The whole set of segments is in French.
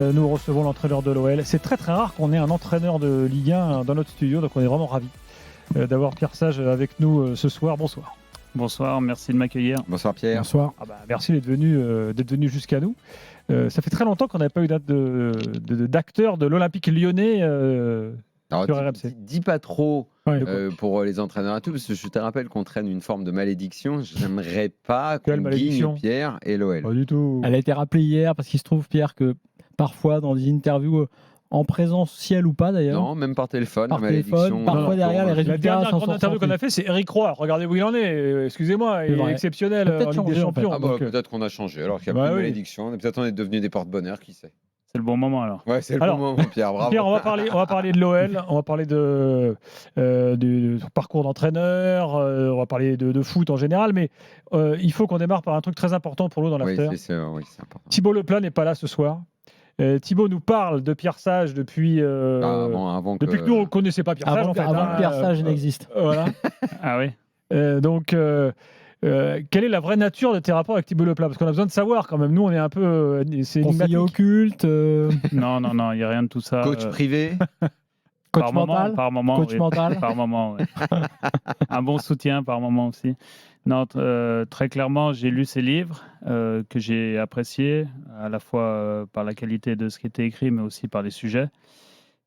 Nous recevons l'entraîneur de l'OL. C'est très très rare qu'on ait un entraîneur de Ligue 1 dans notre studio, donc on est vraiment ravis d'avoir Pierre Sage avec nous ce soir. Bonsoir. Bonsoir, merci de m'accueillir. Bonsoir Pierre. Bonsoir. Merci d'être venu jusqu'à nous. Ça fait très longtemps qu'on n'avait pas eu d'acteur de l'Olympique lyonnais Alors, sur RMC. Dis pas trop Ouais, pour les entraîneurs et tout, parce que je te rappelle qu'on traîne une forme de malédiction. J'aimerais pas qu'on malédiction guigne Pierre et l'OL. Pas du tout. Elle a été rappelée hier parce qu'il se trouve, Pierre, que parfois dans des interviews en présentiel ou pas d'ailleurs. Non, même par téléphone. Par la téléphone, malédiction, parfois derrière les La résultats. dernière s'en grande sortent interview sans qu'on a fait, c'est Eric Roy. Regardez où il en est. Excusez-moi, il est vrai. exceptionnel Peut-être en Ligue des changé, en fait. Champions. Ah bah, donc, peut-être qu'on a changé, alors qu'il n'y a Bah plus de oui. malédiction. Peut-être on est devenus des porte-bonheur, qui sait. C'est le bon moment alors. Ouais, c'est le Alors, bon moment, Pierre. Bravo. Pierre, on va parler de l'OL, on va parler du parcours d'entraîneur, on va parler de foot en général, mais il faut qu'on démarre par un truc très important pour nous dans Oui, l'after. c'est important. Thibaut Leplat n'est pas là ce soir. Thibaut nous parle de Pierre Sage depuis Avant que nous on ne connaissait pas Pierre Sage. Avant, En fait, avant que Pierre Sage n'existe. Voilà. Ah oui. Donc, quelle est la vraie nature de tes rapports avec Thibaut Leplat? Parce qu'on a besoin de savoir quand même. Nous, on est un peu. C'est Conseiller énigmatique. occulte, Non, il n'y a rien de tout ça. Coach privé. coach mental. Par moment, Coach oui. mental. Par moment, oui. Un bon soutien par moment aussi. Non, très clairement, j'ai lu ses livres que j'ai appréciés, à la fois par la qualité de ce qui était écrit, mais aussi par les sujets.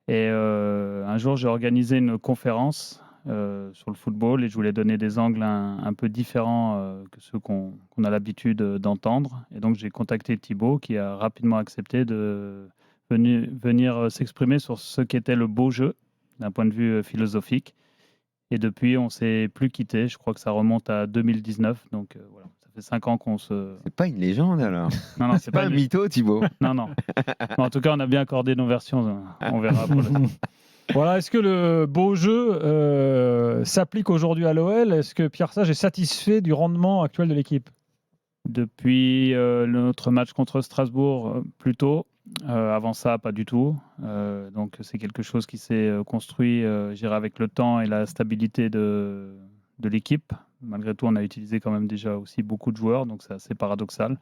Et un jour, j'ai organisé une conférence sur le football et je voulais donner des angles un peu différents que ceux qu'on a l'habitude d'entendre. Et donc, j'ai contacté Thibaut qui a rapidement accepté de venir s'exprimer sur ce qu'était le beau jeu d'un point de vue philosophique. Et depuis, on ne s'est plus quitté. Je crois que ça remonte à 2019. Donc voilà, ça fait 5 ans qu'on se... C'est pas une légende alors. Non, C'est pas un mytho, Thibaut. Non. En tout cas, on a bien accordé nos versions. On verra. Voilà, est-ce que le beau jeu s'applique aujourd'hui à l'OL? Est-ce que Pierre Sage est satisfait du rendement actuel de l'équipe? Depuis notre match contre Strasbourg, plutôt. Avant ça, pas du tout. Donc, c'est quelque chose qui s'est construit avec le temps et la stabilité de l'équipe. Malgré tout, on a utilisé quand même déjà aussi beaucoup de joueurs, donc c'est assez paradoxal.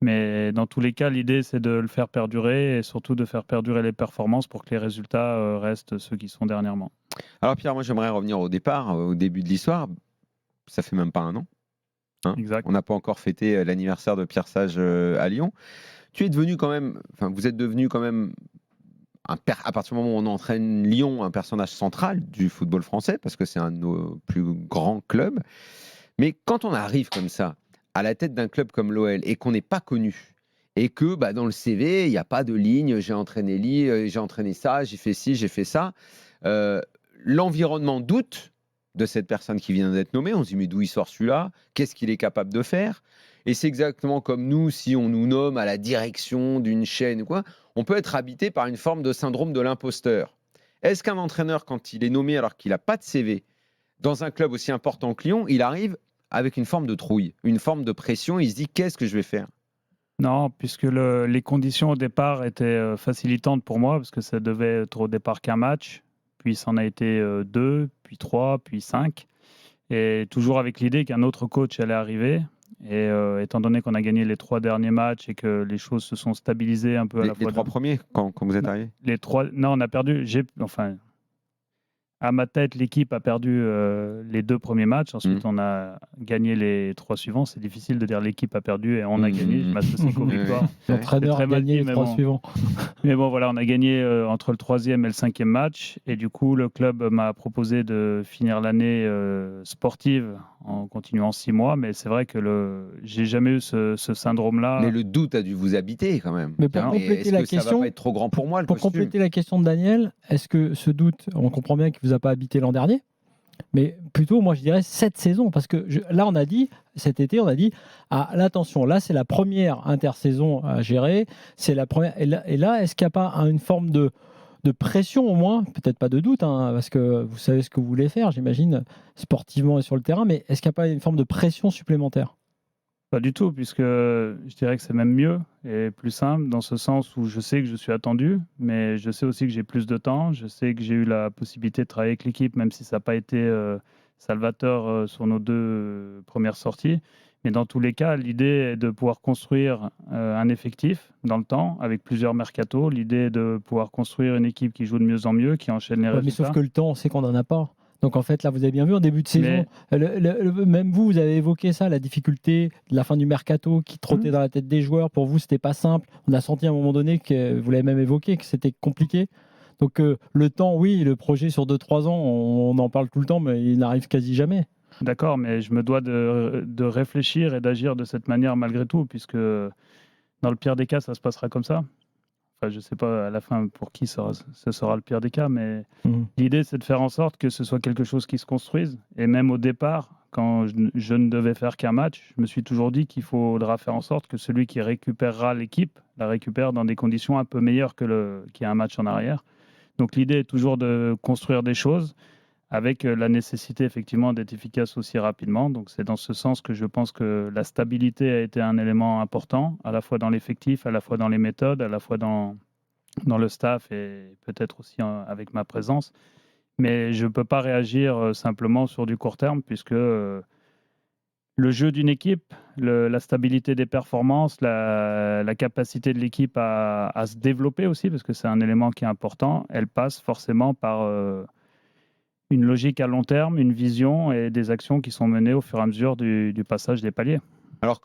Mais dans tous les cas, l'idée, c'est de le faire perdurer et surtout de faire perdurer les performances pour que les résultats restent ceux qui sont dernièrement. Alors Pierre, moi j'aimerais revenir au départ, au début de l'histoire. Ça fait même pas un an. Exact. On n'a pas encore fêté l'anniversaire de Pierre Sage à Lyon. Tu es devenu quand même, vous êtes devenu quand même, à partir du moment où on entraîne Lyon, un personnage central du football français, parce que c'est un de nos plus grands clubs. Mais quand on arrive comme ça, à la tête d'un club comme l'OL, et qu'on n'est pas connu, et que dans le CV, il n'y a pas de ligne, j'ai entraîné j'ai entraîné ça, j'ai fait ci, j'ai fait ça, l'environnement doute de cette personne qui vient d'être nommée. On se dit, mais d'où il sort celui-là? Qu'est-ce qu'il est capable de faire? Et c'est exactement comme nous, si on nous nomme à la direction d'une chaîne ou quoi, on peut être habité par une forme de syndrome de l'imposteur. Est-ce qu'un entraîneur, quand il est nommé alors qu'il n'a pas de CV, dans un club aussi important que Lyon, il arrive avec une forme de trouille, une forme de pression, il se dit, qu'est-ce que je vais faire? Non, puisque les conditions au départ étaient facilitantes pour moi, parce que ça devait être au départ qu'un match, puis ça en a été 2, puis 3, puis 5, et toujours avec l'idée qu'un autre coach allait arriver. Et étant donné qu'on a gagné les 3 derniers matchs et que les choses se sont stabilisées un peu à la fois... Les 3 premiers, quand vous êtes arrivé? Non, on a perdu... À ma tête, l'équipe a perdu les 2 premiers matchs. Ensuite, on a gagné les 3 suivants. C'est difficile de dire l'équipe a perdu et on a gagné. Je m'associe qu'aux victoires. L'entraîneur a gagné les 3 suivants. Mais bon, voilà, on a gagné entre le 3e et le 5e match. Et du coup, le club m'a proposé de finir l'année sportive en continuant 6 mois. Mais c'est vrai que j'ai jamais eu ce syndrome-là. Mais le doute a dû vous habiter quand même. Mais pour compléter la question, ça va pas être trop grand pour moi, le pour costume. compléter la question de Daniel, est-ce que ce doute, on comprend bien qu'il vous a pas habité l'an dernier, mais plutôt, moi je dirais cette saison, parce que là on a dit, cet été on a dit, attention, là c'est la première intersaison à gérer, c'est la première, et là est-ce qu'il n'y a pas une forme de pression au moins, peut-être pas de doute, parce que vous savez ce que vous voulez faire, j'imagine, sportivement et sur le terrain, mais est-ce qu'il n'y a pas une forme de pression supplémentaire? Pas du tout, puisque je dirais que c'est même mieux et plus simple, dans ce sens où je sais que je suis attendu, mais je sais aussi que j'ai plus de temps. Je sais que j'ai eu la possibilité de travailler avec l'équipe, même si ça n'a pas été salvateur sur nos 2 premières sorties. Mais dans tous les cas, l'idée est de pouvoir construire un effectif dans le temps avec plusieurs mercatos. L'idée est de pouvoir construire une équipe qui joue de mieux en mieux, qui enchaîne les Ouais, mais résultats. sauf que le temps, on sait qu'on n'en a pas. Donc en fait, là, vous avez bien vu en début de saison, Mais- même vous avez évoqué ça, la difficulté de la fin du mercato qui trottait dans la tête des joueurs. Pour vous, c'était pas simple. On a senti à un moment donné, que vous l'avez même évoqué, que c'était compliqué. Donc le temps, oui, le projet sur 2-3 ans, on en parle tout le temps, mais il n'arrive quasi jamais. D'accord, mais je me dois de réfléchir et d'agir de cette manière malgré tout, puisque dans le pire des cas, ça se passera comme ça. Enfin, je ne sais pas à la fin pour qui ce sera le pire des cas, mais l'idée, c'est de faire en sorte que ce soit quelque chose qui se construise. Et même au départ, quand je ne devais faire qu'un match, je me suis toujours dit qu'il faudra faire en sorte que celui qui récupérera l'équipe la récupère dans des conditions un peu meilleures qu'il y a un match en arrière. Donc l'idée est toujours de construire des choses avec la nécessité effectivement d'être efficace aussi rapidement. Donc c'est dans ce sens que je pense que la stabilité a été un élément important, à la fois dans l'effectif, à la fois dans les méthodes, à la fois dans le staff et peut-être aussi avec ma présence. Mais je ne peux pas réagir simplement sur du court terme puisque le jeu d'une équipe, la stabilité des performances, la capacité de l'équipe à se développer aussi, parce que c'est un élément qui est important, elle passe forcément par une logique à long terme, une vision et des actions qui sont menées au fur et à mesure du passage des paliers. Alors,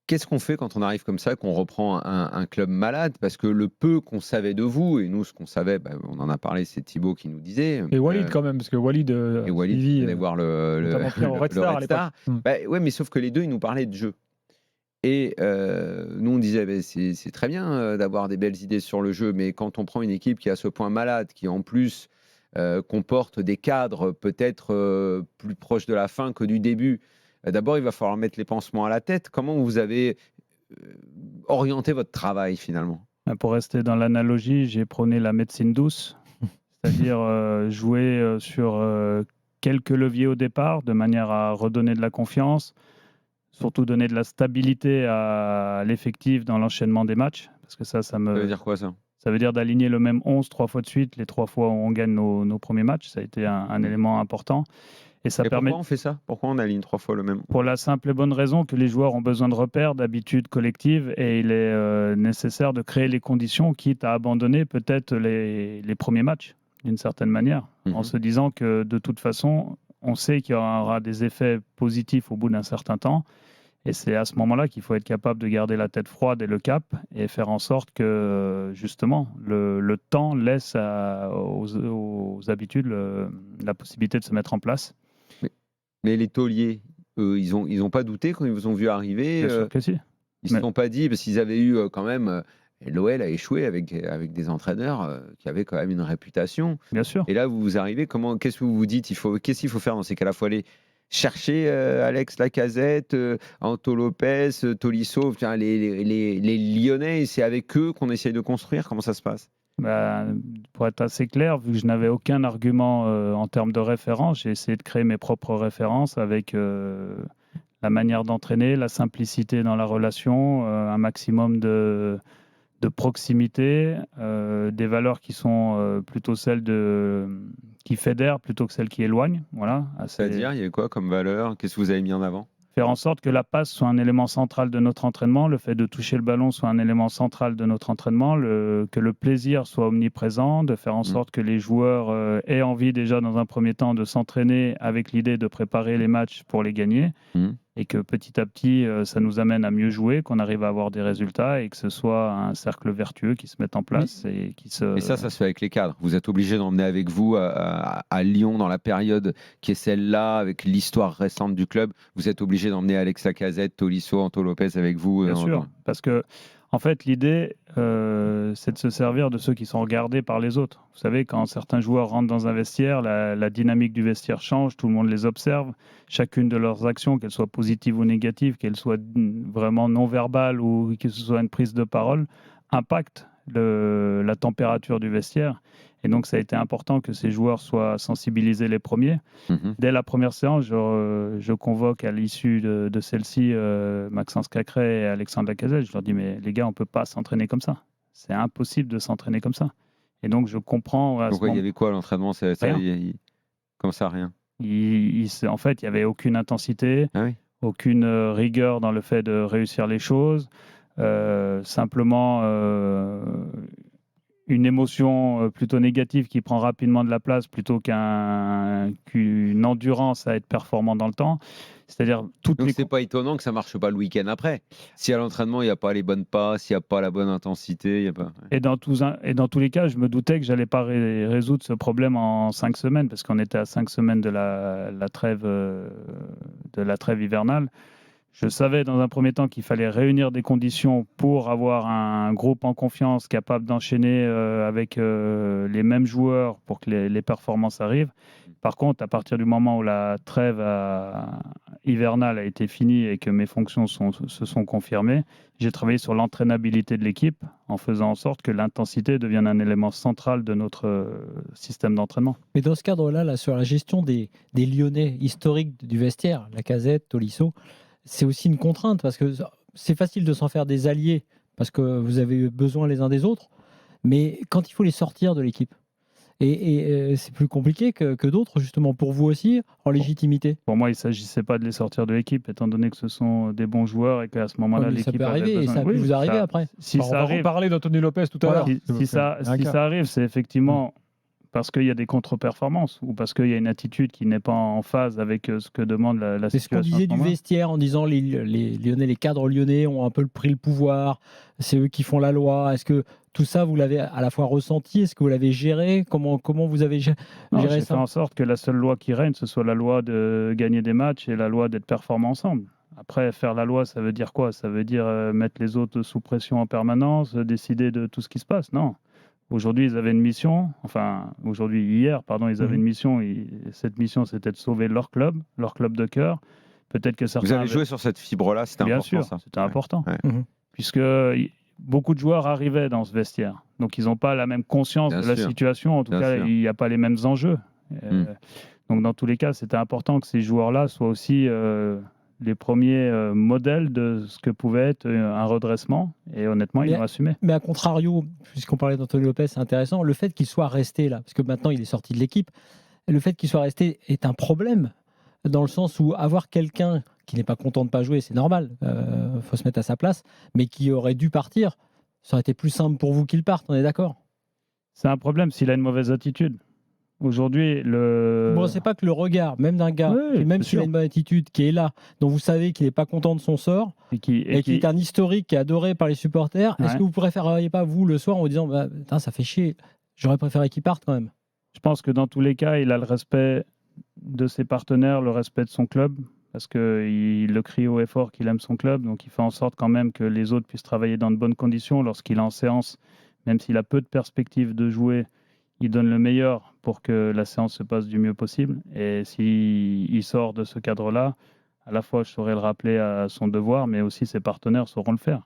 qu'est-ce qu'on fait quand on arrive comme ça, qu'on reprend un club malade? Parce que le peu qu'on savait de vous, et nous, ce qu'on savait, on en a parlé, c'est Thibaut qui nous disait. Et Walid quand même, parce que Walid, Et Walid suivi, venait voir notamment Pierre au Red Star à l'époque. Ouais, mais sauf que les deux, ils nous parlaient de jeu. Et nous, on disait, c'est très bien d'avoir des belles idées sur le jeu, mais quand on prend une équipe qui est à ce point malade, qui en plus comporte des cadres peut-être plus proches de la fin que du début, d'abord, il va falloir mettre les pansements à la tête. Comment vous avez orienté votre travail finalement? Pour rester dans l'analogie, j'ai prôné la médecine douce, c'est-à-dire jouer sur quelques leviers au départ, de manière à redonner de la confiance, surtout donner de la stabilité à l'effectif dans l'enchaînement des matchs, parce que ça veut dire quoi ça? Ça veut dire d'aligner le même 11 3 fois de suite, les 3 fois où on gagne nos premiers matchs. Ça a été un élément important. Et ça permet. Pourquoi on fait ça? Pourquoi on aligne 3 fois le même? Pour la simple et bonne raison que les joueurs ont besoin de repères, d'habitudes collectives, et il est nécessaire de créer les conditions, quitte à abandonner peut-être les premiers matchs, d'une certaine manière, en se disant que de toute façon, on sait qu'il y aura des effets positifs au bout d'un certain temps. Et c'est à ce moment-là qu'il faut être capable de garder la tête froide et le cap et faire en sorte que, justement, le temps laisse aux habitudes la possibilité de se mettre en place. Mais les tauliers, ils ont pas douté quand ils vous ont vu arriver. Bien sûr que si. Ils ne se sont pas dit, parce qu'ils avaient eu quand même. L'OL a échoué avec des entraîneurs qui avaient quand même une réputation. Bien sûr. Et là, vous arrivez, qu'est-ce que vous vous dites? Qu'est-ce qu'il faut faire dans ces cas-là? Il faut aller chercher Alex Lacazette, Anto Lopez, Tolisso, les Lyonnais, c'est avec eux qu'on essaye de construire. Comment ça se passe? Pour être assez clair, vu que je n'avais aucun argument en termes de référence, j'ai essayé de créer mes propres références avec la manière d'entraîner, la simplicité dans la relation, un maximum de proximité, des valeurs qui sont plutôt celles qui fédèrent plutôt que celles qui éloignent. Voilà, C'est-à-dire, il y a quoi comme valeur? Qu'est-ce que vous avez mis en avant? Faire en sorte que la passe soit un élément central de notre entraînement, le fait de toucher le ballon soit un élément central de notre entraînement, que le plaisir soit omniprésent, de faire en sorte que les joueurs aient envie déjà dans un premier temps de s'entraîner avec l'idée de préparer les matchs pour les gagner. Et que petit à petit, ça nous amène à mieux jouer, qu'on arrive à avoir des résultats et que ce soit un cercle vertueux qui se mette en place. Et ça se fait avec les cadres. Vous êtes obligé d'emmener avec vous à Lyon, dans la période qui est celle-là, avec l'histoire récente du club, vous êtes obligé d'emmener Alex Lacazette, Tolisso, Anto Lopez avec vous. Bien sûr, parce que en fait, l'idée, c'est de se servir de ceux qui sont regardés par les autres. Vous savez, quand certains joueurs rentrent dans un vestiaire, la dynamique du vestiaire change, tout le monde les observe. Chacune de leurs actions, qu'elles soient positives ou négatives, qu'elles soient vraiment non-verbales ou que ce soit une prise de parole, impacte la température du vestiaire. Et donc, ça a été important que ces joueurs soient sensibilisés les premiers. Dès la première séance, je convoque à l'issue de celle-ci Maxence Cacré et Alexandre Lacazette. Je leur dis, mais les gars, on ne peut pas s'entraîner comme ça. C'est impossible de s'entraîner comme ça. Et donc, je comprends... Pourquoi il y avait quoi à l'entraînement? Comme ça, rien. En fait, il n'y avait aucune intensité. Ah oui. aucune rigueur dans le fait de réussir les choses, simplement une émotion plutôt négative qui prend rapidement de la place plutôt qu'une endurance à être performant dans le temps. C'est-à-dire toutes Donc les c'est pas étonnant que ça marche pas le week-end après. Si à l'entraînement il n'y a pas les bonnes passes, il n'y a pas la bonne intensité, il y a pas. Et dans tous les cas, je me doutais que j'allais pas résoudre ce problème en 5 semaines, parce qu'on était à 5 semaines de la trêve hivernale. Je savais dans un premier temps qu'il fallait réunir des conditions pour avoir un groupe en confiance capable d'enchaîner avec les mêmes joueurs pour que les performances arrivent. Par contre, à partir du moment où la trêve hivernale a été finie et que mes fonctions se sont confirmées, j'ai travaillé sur l'entraînabilité de l'équipe en faisant en sorte que l'intensité devienne un élément central de notre système d'entraînement. Mais dans ce cadre-là, là, sur la gestion des Lyonnais historiques du vestiaire, Lacazette, Tolisso, c'est aussi une contrainte parce que c'est facile de s'en faire des alliés parce que vous avez besoin les uns des autres, mais quand il faut les sortir de l'équipe, et c'est plus compliqué que d'autres, justement, pour vous aussi, en légitimité. Pour moi, il ne s'agissait pas de les sortir de l'équipe, étant donné que ce sont des bons joueurs et qu'à ce moment-là, Mais ça l'équipe peut avait arriver, et besoin. ça peut vous arriver après. Si on ça va arrive, parler d'Anthony Lopez tout à Voilà. l'heure. si ça arrive, c'est effectivement parce qu'il y a des contre-performances ou parce qu'il y a une attitude qui n'est pas en phase avec ce que demande la C'est situation. ce qu'on disait du vestiaire en disant les Lyonnais, les cadres lyonnais ont un peu pris le pouvoir, c'est eux qui font la loi. Est-ce que tout ça, vous l'avez à la fois ressenti? Est-ce que vous l'avez géré? Comment vous avez géré J'ai ça? fait en sorte que la seule loi qui règne, ce soit la loi de gagner des matchs et la loi d'être performant ensemble. Après, faire la loi, ça veut dire quoi? Ça veut dire mettre les autres sous pression en permanence, décider de tout ce qui se passe? Non. Aujourd'hui, ils avaient une mission, hier, ils avaient une mission, et cette mission, c'était de sauver leur club de cœur. Peut-être que certains. Vous avez joué sur cette fibre-là, c'était important. Bien sûr, ça. c'était important. Ouais. Puisque beaucoup de joueurs arrivaient dans ce vestiaire. Donc, ils n'ont pas la même conscience Bien de la sûr. situation. En tout Bien cas, sûr. il n'y a pas les mêmes enjeux. Donc, dans tous les cas, c'était important que ces joueurs-là soient aussi les premiers modèles de ce que pouvait être un redressement. Et honnêtement, ils l'ont assumé. Mais à contrario, puisqu'on parlait d'Anthony Lopez, c'est intéressant, le fait qu'il soit resté là, parce que maintenant il est sorti de l'équipe, le fait qu'il soit resté est un problème, dans le sens où avoir quelqu'un qui n'est pas content de ne pas jouer, c'est normal, faut se mettre à sa place, mais qui aurait dû partir, ça aurait été plus simple pour vous qu'il parte, on est d'accord? C'est un problème s'il a une mauvaise attitude. Aujourd'hui, Bon, c'est pas que le regard, même d'un gars, Oui, même c'est s'il a sûr. une bonne attitude, qui est là, dont vous savez qu'il n'est pas content de son sort, et qui est un historique qui est adoré par les supporters, est-ce Ouais. que vous préféreriez pas, vous, le soir, en vous disant, bah, putain, ça fait chier, j'aurais préféré qu'il parte quand même? Je pense que dans tous les cas, il a le respect de ses partenaires, le respect de son club, parce qu'il le crie haut et fort qu'il aime son club, donc il fait en sorte quand même que les autres puissent travailler dans de bonnes conditions. Lorsqu'il est en séance, même s'il a peu de perspectives de jouer, il donne le meilleur pour que la séance se passe du mieux possible. Et s'il sort de ce cadre-là, à la fois je saurais le rappeler à son devoir, mais aussi ses partenaires sauront le faire.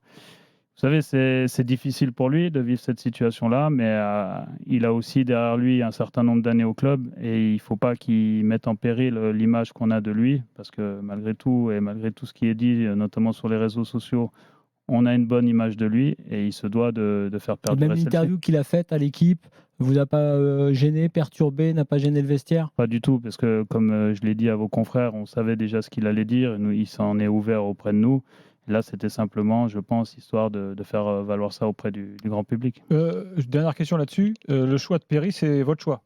Vous savez, c'est difficile pour lui de vivre cette situation-là, mais il a aussi derrière lui un certain nombre d'années au club et il ne faut pas qu'il mette en péril l'image qu'on a de lui, parce que malgré tout, et malgré tout ce qui est dit, notamment sur les réseaux sociaux, on a une bonne image de lui et il se doit de faire perdurer Même celle-ci. l'interview qu'il a faite à l'équipe vous a pas gêné, perturbé, n'a pas gêné le vestiaire? Pas du tout, parce que comme je l'ai dit à vos confrères, on savait déjà ce qu'il allait dire, et il s'en est ouvert auprès de nous. Là, c'était simplement, je pense, histoire de faire valoir ça auprès du grand public. Dernière question là-dessus. Le choix de Perry, c'est votre choix?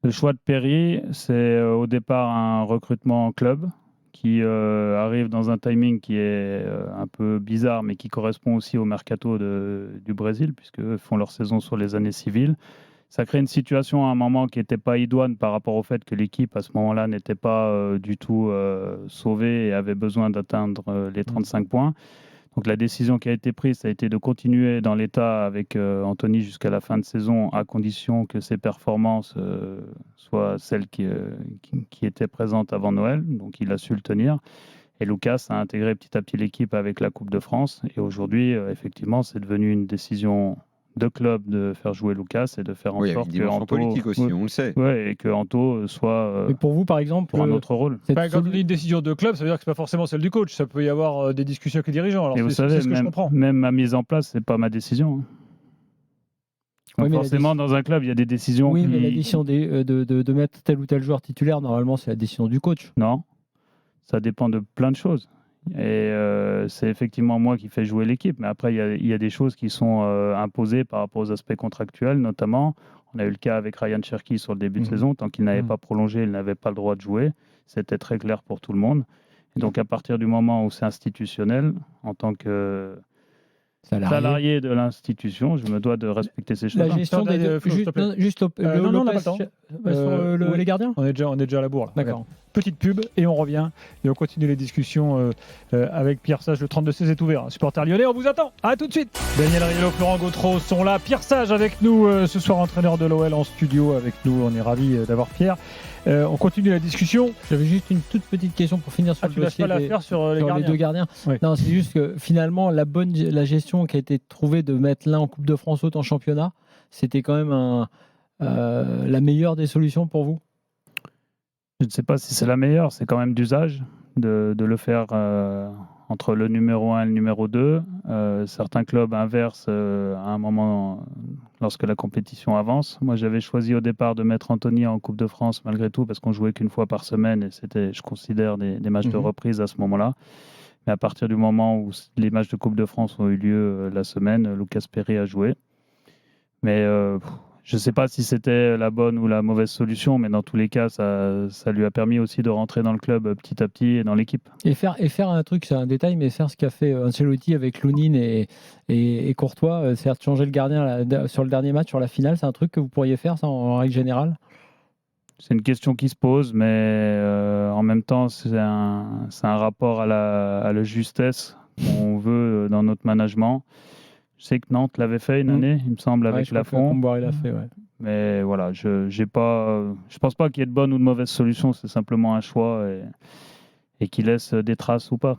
Le choix de Perry, c'est au départ un recrutement en club qui arrive dans un timing qui est un peu bizarre, mais qui correspond aussi au mercato du Brésil, puisqu'eux font leur saison sur les années civiles. Ça crée une situation à un moment qui n'était pas idoine par rapport au fait que l'équipe, à ce moment-là, n'était pas du tout sauvée et avait besoin d'atteindre les 35 points. Donc la décision qui a été prise, ça a été de continuer dans l'état avec Anthony jusqu'à la fin de saison, à condition que ses performances soient celles qui étaient présentes avant Noël. Donc il a su le tenir. Et Lucas a intégré petit à petit l'équipe avec la Coupe de France. Et aujourd'hui, effectivement, c'est devenu une décision de club de faire jouer Lucas et de faire en Oui, il y a sorte une que dimension Anto, politique aussi, on le sait. et que Anto soit Mais pour vous, par exemple, pour un autre rôle. Quand on dit une décision de club, ça veut dire que c'est pas forcément celle du coach. Ça peut y avoir des discussions avec les dirigeants. Alors Et vous c'est savez, ce que je comprends. même ma mise en place, c'est pas ma décision. Donc mais forcément, dans un club, il y a des décisions. Oui, mais la décision de mettre tel ou tel joueur titulaire, normalement, c'est la décision du coach. Non. Ça dépend de plein de choses. Et c'est effectivement moi qui fais jouer l'équipe. Mais après, il y a des choses qui sont imposées par rapport aux aspects contractuels, notamment. On a eu le cas avec Ryan Cherky sur le début de saison. Tant qu'il n'avait pas prolongé, il n'avait pas le droit de jouer. C'était très clair pour tout le monde. Et donc, à partir du moment où c'est institutionnel, en tant que salarié de l'institution, je me dois de respecter ces choses. La gestion des deux. Juste non, on n'a pas le temps. sur les gardiens. On est déjà à la bourre. Là. D'accord. Petite pub et on revient. Et on continue les discussions avec Pierre Sage. Le 32-16 est ouvert. Supporter lyonnais, on vous attend. À tout de suite. Daniel Riolo, Florent Gautreau sont là. Pierre Sage avec nous ce soir, entraîneur de l'OL en studio avec nous. On est ravis d'avoir Pierre. On continue la discussion. J'avais juste une toute petite question pour finir sur le dossier sur les deux gardiens. Oui. Non, c'est juste que finalement, la gestion qui a été trouvée de mettre l'un en Coupe de France, l'autre en championnat, c'était quand même la meilleure des solutions pour vous? Je ne sais pas si c'est la meilleure, c'est quand même d'usage de le faire entre le numéro 1 et le numéro 2. Certains clubs inversent à un moment lorsque la compétition avance. Moi, j'avais choisi au départ de mettre Anthony en Coupe de France malgré tout parce qu'on jouait qu'une fois par semaine et c'était, je considère, des matchs de reprise à ce moment-là. Mais à partir du moment où les matchs de Coupe de France ont eu lieu la semaine, Lucas Perry a joué. Mais je ne sais pas si c'était la bonne ou la mauvaise solution, mais dans tous les cas, ça lui a permis aussi de rentrer dans le club petit à petit et dans l'équipe. Et faire un truc, c'est un détail, mais faire ce qu'a fait Ancelotti avec Lounine et Courtois, c'est-à-dire changer le gardien sur le dernier match, sur la finale, c'est un truc que vous pourriez faire, ça, en règle générale? C'est une question qui se pose, mais en même temps, c'est un rapport à la justesse qu'on veut dans notre management. Je sais que Nantes l'avait fait une année, il me semble, avec Lafont. Comboiré l'a fait, ouais. Mais voilà, je pense pas qu'il y ait de bonne ou de mauvaise solution, c'est simplement un choix et qui laisse des traces ou pas.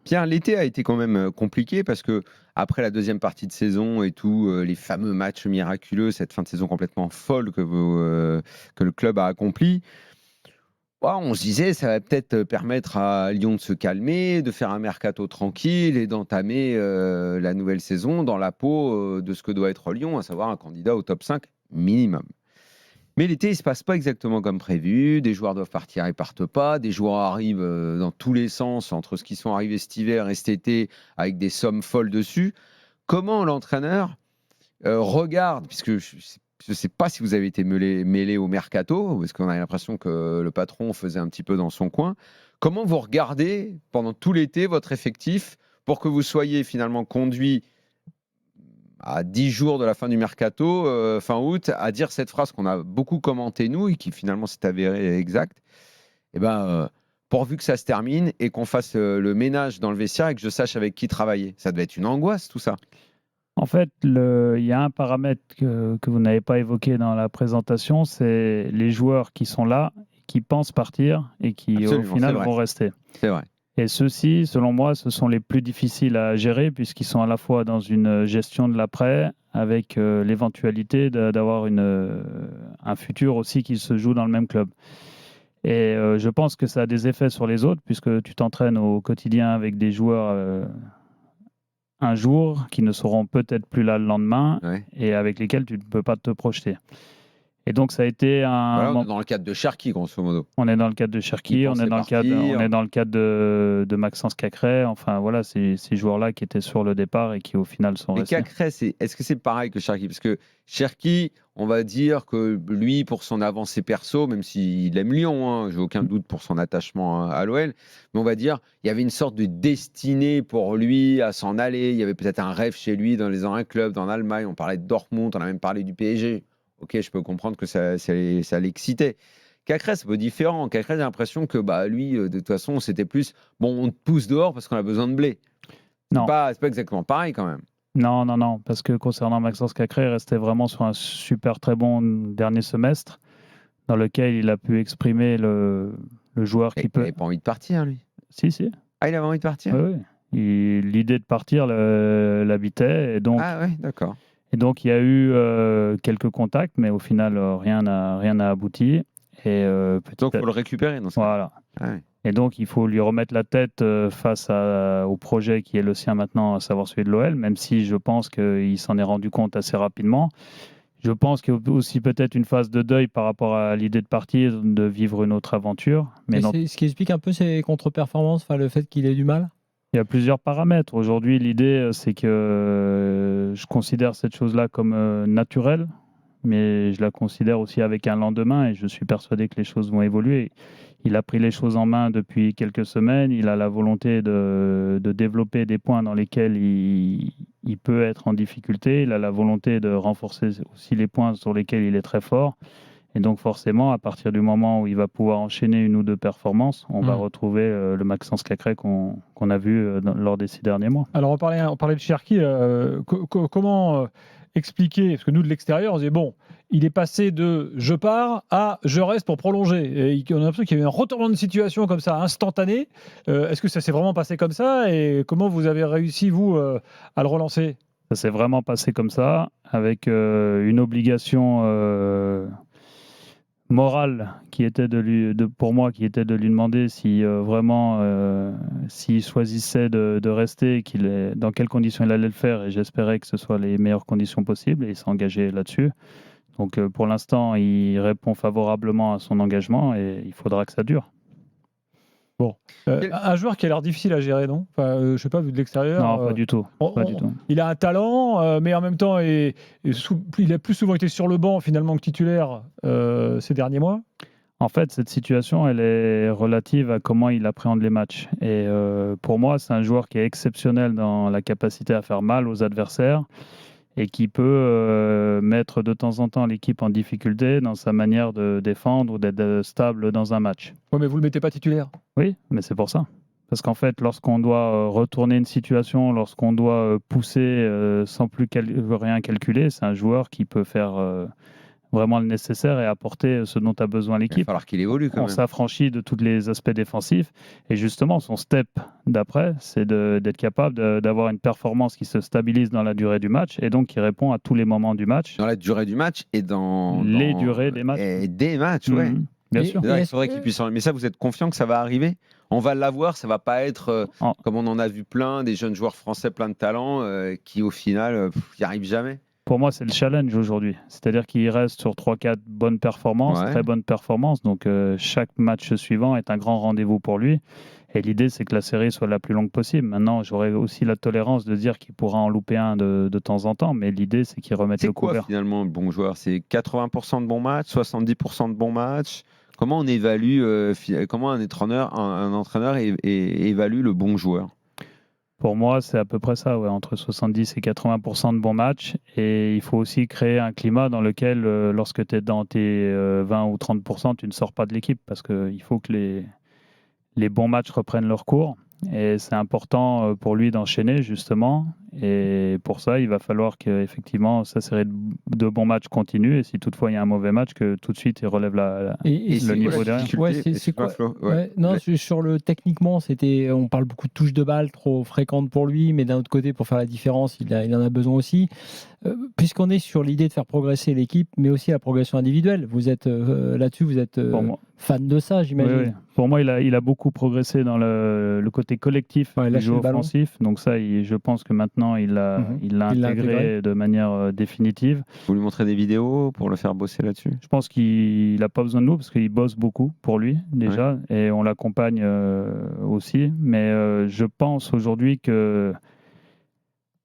Pierre, l'été a été quand même compliqué parce que après la deuxième partie de saison et tout, les fameux matchs miraculeux, cette fin de saison complètement folle que le club a accompli, on se disait ça va peut-être permettre à Lyon de se calmer, de faire un mercato tranquille et d'entamer la nouvelle saison dans la peau de ce que doit être Lyon, à savoir un candidat au top 5 minimum. Mais l'été, il ne se passe pas exactement comme prévu. Des joueurs doivent partir, ils ne partent pas. Des joueurs arrivent dans tous les sens, entre ce qui sont arrivés cet hiver et cet été, avec des sommes folles dessus. Comment l'entraîneur regarde, puisque je ne sais pas si vous avez été mêlé au mercato, parce qu'on a l'impression que le patron faisait un petit peu dans son coin. Comment vous regardez pendant tout l'été votre effectif pour que vous soyez finalement conduit à 10 jours de la fin du mercato, fin août, à dire cette phrase qu'on a beaucoup commentée nous et qui finalement s'est avérée exacte, pourvu que ça se termine et qu'on fasse le ménage dans le vestiaire et que je sache avec qui travailler. Ça devait être une angoisse tout ça. En fait, il y a un paramètre que vous n'avez pas évoqué dans la présentation, c'est les joueurs qui sont là, qui pensent partir et qui Absolument, au final vont rester. C'est vrai. Et ceux-ci, selon moi, ce sont les plus difficiles à gérer puisqu'ils sont à la fois dans une gestion de l'après avec l'éventualité d'avoir un futur aussi qui se joue dans le même club. Et je pense que ça a des effets sur les autres puisque tu t'entraînes au quotidien avec des joueurs un jour qui ne seront peut-être plus là le lendemain et avec lesquels tu ne peux pas te projeter. Et donc, ça a été un... on est dans le cadre de Cherki, grosso modo. On est dans le cadre de Cherki, on est dans le cadre de Maxence Cacré. Enfin, voilà, ces joueurs-là qui étaient sur le départ et qui, au final, sont restés. Et Cacré, est-ce que c'est pareil que Cherki? Parce que Cherki, on va dire que lui, pour son avancée perso, même s'il aime Lyon, j'ai aucun doute pour son attachement à l'OL, mais on va dire il y avait une sorte de destinée pour lui à s'en aller. Il y avait peut-être un rêve chez lui dans un club, dans l'Allemagne. On parlait de Dortmund, on a même parlé du PSG. Ok, je peux comprendre que ça l'excitait. Cacré, c'est un peu différent. Cacré, j'ai l'impression que lui, de toute façon, c'était plus on te pousse dehors parce qu'on a besoin de blé. C'est pas exactement pareil quand même. Non, parce que concernant Maxence Cacré, il restait vraiment sur un super très bon dernier semestre dans lequel il a pu exprimer le joueur qui peut. Il n'avait pas envie de partir, lui. Si. Ah, il avait envie de partir? Oui. L'idée de partir l'habitait. Et donc, d'accord. Et donc, il y a eu quelques contacts, mais au final, rien n'a abouti. Et, donc, il faut le récupérer dans ce cas. Voilà. Et donc, il faut lui remettre la tête face au projet qui est le sien maintenant, à savoir celui de l'OL, même si je pense qu'il s'en est rendu compte assez rapidement. Je pense qu'il y a aussi peut-être une phase de deuil par rapport à l'idée de partir, de vivre une autre aventure. Mais Et c'est ce qui explique un peu ses contre-performances, enfin, le fait qu'il ait du mal. il y a plusieurs paramètres. Aujourd'hui, l'idée, c'est que je considère cette chose-là comme naturelle, mais je la considère aussi avec un lendemain et je suis persuadé que les choses vont évoluer. Il a pris les choses en main depuis quelques semaines. Il a la volonté de développer des points dans lesquels il peut être en difficulté. Il a la volonté de renforcer aussi les points sur lesquels il est très fort. Et donc forcément, à partir du moment où il va pouvoir enchaîner une ou deux performances, on va retrouver le Maxence Cacré qu'on a vu lors des 6 derniers mois. Alors on parlait de Cherki, comment expliquer, parce que nous de l'extérieur on se dit bon, il est passé de je pars à je reste pour prolonger, et on a l'impression qu'il y a eu un retournement de situation comme ça instantané. Est-ce que ça s'est vraiment passé comme ça, et comment vous avez réussi vous à le relancer? Ça s'est vraiment passé comme ça, avec une obligation morale qui était pour moi, qui était de lui demander si vraiment, s'il choisissait de rester, dans quelles conditions il allait le faire, et j'espérais que ce soit les meilleures conditions possibles, et il s'est engagé là-dessus. Donc pour l'instant, il répond favorablement à son engagement, et il faudra que ça dure. Un joueur qui a l'air difficile à gérer, non? Enfin, je sais pas, vu de l'extérieur. Non, pas du tout. Pas du tout. Il a un talent, mais en même temps, il a plus souvent été sur le banc finalement que titulaire ces derniers mois. En fait, cette situation, elle est relative à comment il appréhende les matchs. Et pour moi, c'est un joueur qui est exceptionnel dans la capacité à faire mal aux adversaires et qui peut mettre de temps en temps l'équipe en difficulté dans sa manière de défendre ou d'être stable dans un match. Oui, mais vous ne le mettez pas titulaire. Oui, mais c'est pour ça. Parce qu'en fait, lorsqu'on doit retourner une situation, lorsqu'on doit pousser sans plus rien calculer, c'est un joueur qui peut faire vraiment le nécessaire et apporter ce dont a besoin Il va l'équipe. falloir qu'il évolue quand On même. s'affranchit de tous les aspects défensifs. Et justement, son step d'après, c'est d'être capable d'avoir une performance qui se stabilise dans la durée du match et donc qui répond à tous les moments du match. Dans la durée du match et dans Les durées des matchs. Et des matchs, ouais. Bien Et- sûr. C'est-à-dire et qu'il faudrait qu'il puisse. Mais ça, vous êtes confiant que ça va arriver? On va l'avoir, ça va pas être comme on en a vu plein, des jeunes joueurs français plein de talent qui au final n'y arrivent jamais. Pour moi, c'est le challenge aujourd'hui. C'est-à-dire qu'il reste sur 3-4 bonnes performances, Ouais. très bonnes performances. Donc, chaque match suivant est un grand rendez-vous pour lui. Et l'idée, c'est que la série soit la plus longue possible. Maintenant, j'aurais aussi la tolérance de dire qu'il pourra en louper un de temps en temps. Mais l'idée, c'est qu'il remette C'est le quoi couvert. finalement le bon joueur? C'est 80% de bons matchs, 70% de bons matchs? Comment on évalue, comment un entraîneur évalue le bon joueur? Pour moi, c'est à peu près ça, ouais, entre 70 et 80% de bons matchs. Et il faut aussi créer un climat dans lequel, lorsque tu es dans tes 20 ou 30%, tu ne sors pas de l'équipe parce qu'il faut que les bons matchs reprennent leur cours. Et c'est important pour lui d'enchaîner, justement. Et pour ça, il va falloir qu'effectivement, sa série de bons matchs continue. Et si toutefois il y a un mauvais match, que tout de suite, il relève le niveau derrière. Ouais, c'est quoi? Ouais, non, sur le techniquement, on parle beaucoup de touches de balle trop fréquentes pour lui, mais d'un autre côté, pour faire la différence, il en a besoin aussi. Puisqu'on est sur l'idée de faire progresser l'équipe, mais aussi la progression individuelle, vous êtes là-dessus, vous êtes fan de ça, j'imagine. Oui. Pour moi, il a beaucoup progressé dans le côté collectif du jeu offensif. Donc ça, je pense que maintenant, il l'a intégré de manière définitive. Vous lui montrez des vidéos pour le faire bosser là-dessus? Je pense qu'il n'a pas besoin de nous parce qu'il bosse beaucoup pour lui déjà et on l'accompagne aussi. Mais je pense aujourd'hui que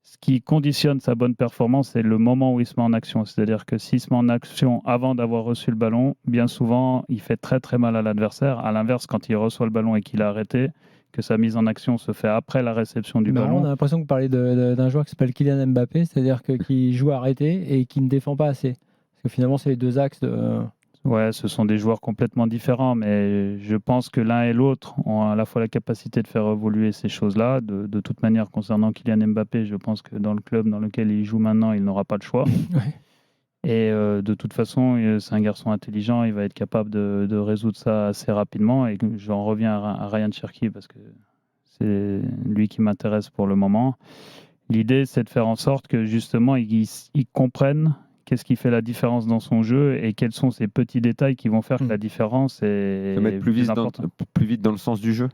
ce qui conditionne sa bonne performance, c'est le moment où il se met en action. C'est-à-dire que s'il se met en action avant d'avoir reçu le ballon, bien souvent, il fait très très mal à l'adversaire. À l'inverse, quand il reçoit le ballon et qu'il a arrêté, que sa mise en action se fait après la réception du ballon. On a l'impression que vous parlez d'un joueur qui s'appelle Kylian Mbappé, c'est-à-dire qui joue arrêté et qui ne défend pas assez. Parce que finalement, c'est les deux axes de... Ouais, ce sont des joueurs complètement différents, mais je pense que l'un et l'autre ont à la fois la capacité de faire évoluer ces choses-là. De toute manière, concernant Kylian Mbappé, je pense que dans le club dans lequel il joue maintenant, il n'aura pas le choix. Et de toute façon, c'est un garçon intelligent, il va être capable de résoudre ça assez rapidement. Et j'en reviens à Ryan Cherki parce que c'est lui qui m'intéresse pour le moment. L'idée, c'est de faire en sorte que justement, ils comprennent qu'est-ce qui fait la différence dans son jeu et quels sont ces petits détails qui vont faire que la différence est plus vite dans le sens du jeu.